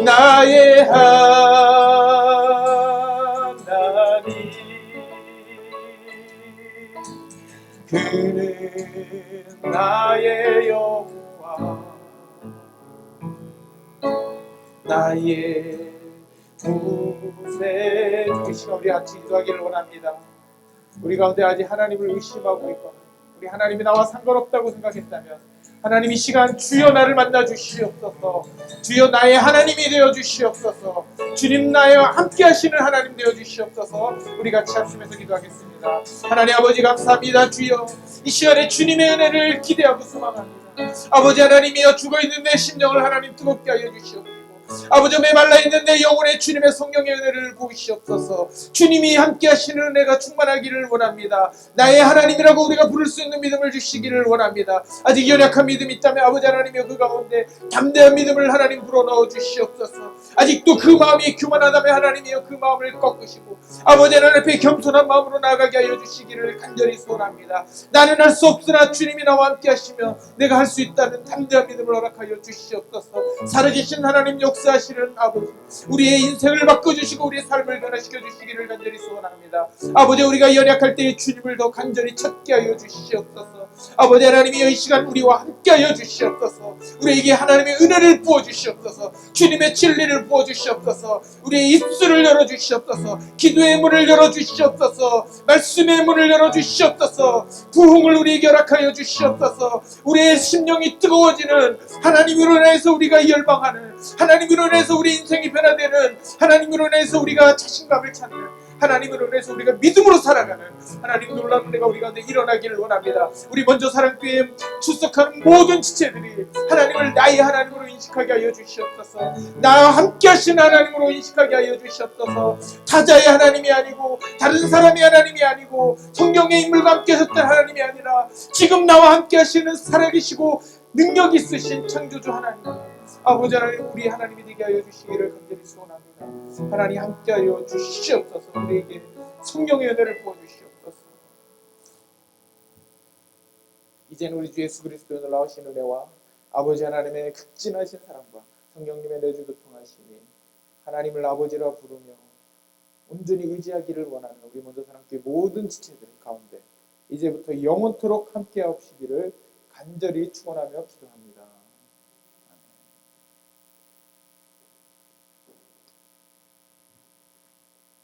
나의 하나님 그는 나의 여호와 나의 구세주. 이 시간 우리 같이 기도하기를 원합니다. 우리 가운데 아직 하나님을 의심하고 있거나 우리 하나님이 나와 상관없다고 생각했다면 하나님 이 시간 주여 나를 만나 주시옵소서. 주여 나의 하나님이 되어 주시옵소서. 주님 나와 함께 하시는 하나님 되어 주시옵소서. 우리 같이 합심해서 기도하겠습니다. 하나님 아버지 감사합니다. 주여 이 시간에 주님의 은혜를 기대하고 소망합니다. 아버지 하나님이여 죽어있는 내 심령을 하나님 뜨겁게 하여 주시옵소서. 아버지 메말라있는 내 영혼에 주님의 성령의 은혜를 부으시옵소서. 주님이 함께 하시는 은혜가 충만하기를 원합니다. 나의 하나님이라고 우리가 부를 수 있는 믿음을 주시기를 원합니다. 아직 연약한 믿음이 있다면 아버지 하나님이여 그 가운데 담대한 믿음을 하나님 불어넣어 주시옵소서. 아직도 그 마음이 교만하다면 하나님이여 그 마음을 꺾으시고 아버지 하나님 앞에 겸손한 마음으로 나아가게 하여 주시기를 간절히 소원합니다. 나는 할 수 없으나 주님이 나와 함께 하시며 내가 할 수 있다는 담대한 믿음을 허락하여 주시옵소서. 살아계신 하나님 역사하시는 아버지, 우리의 인생을 바꿔주시고 우리의 삶을 변화시켜 주시기를 간절히 소원합니다. 아버지 우리가 연약할 때에 주님을 더 간절히 찾게 하여 주시옵소서. 아버지 하나님이 이 시간 우리와 함께 하여 주시옵소서. 우리에게 하나님의 은혜를 부어 주시옵소서. 주님의 진리를 부어 주시옵소서. 우리의 입술을 열어 주시옵소서. 기도의 문을 열어 주시옵소서. 말씀의 문을 열어 주시옵소서. 부흥을 우리에게 허락하여 주시옵소서. 우리의 심령이 뜨거워지는 하나님으로 인해서 우리가 열방하는 하나님으로 인해서 우리 인생이 변화되는 하나님으로 인해서 우리가 자신감을 찾는 하나님으로 인해서 우리가 믿음으로 살아가는 하나님 놀라운 은혜가 우리 가운데 일어나기를 원합니다. 우리 먼저 사랑교회 출석하는 모든 지체들이 하나님을 나의 하나님으로 인식하게 하여 주시옵소서. 나와 함께 하신 하나님으로 인식하게 하여 주시옵소서. 타자의 하나님이 아니고 다른 사람의 하나님이 아니고 성경의 인물과 함께 하셨던 하나님이 아니라 지금 나와 함께 하시는 살아계시고 능력 있으신 창조주 하나님, 아버지 하나님 우리 하나님이 되게 하여 주시기를 간절히 소원합니다. 하나님 함께하여 주시옵소서. 우리에게 성령의 은혜를 부어주시옵소서. 이제는 우리 주 예수 그리스도의 놀라우신 은혜와 아버지 하나님의 극진하신 사랑과 성령님의 내주교통하심이 하나님을 아버지라 부르며 온전히 의지하기를 원하는 우리 먼저 사랑교회 모든 지체들 가운데 이제부터 영원토록 함께하시기를 간절히 축원하며 기도합니다.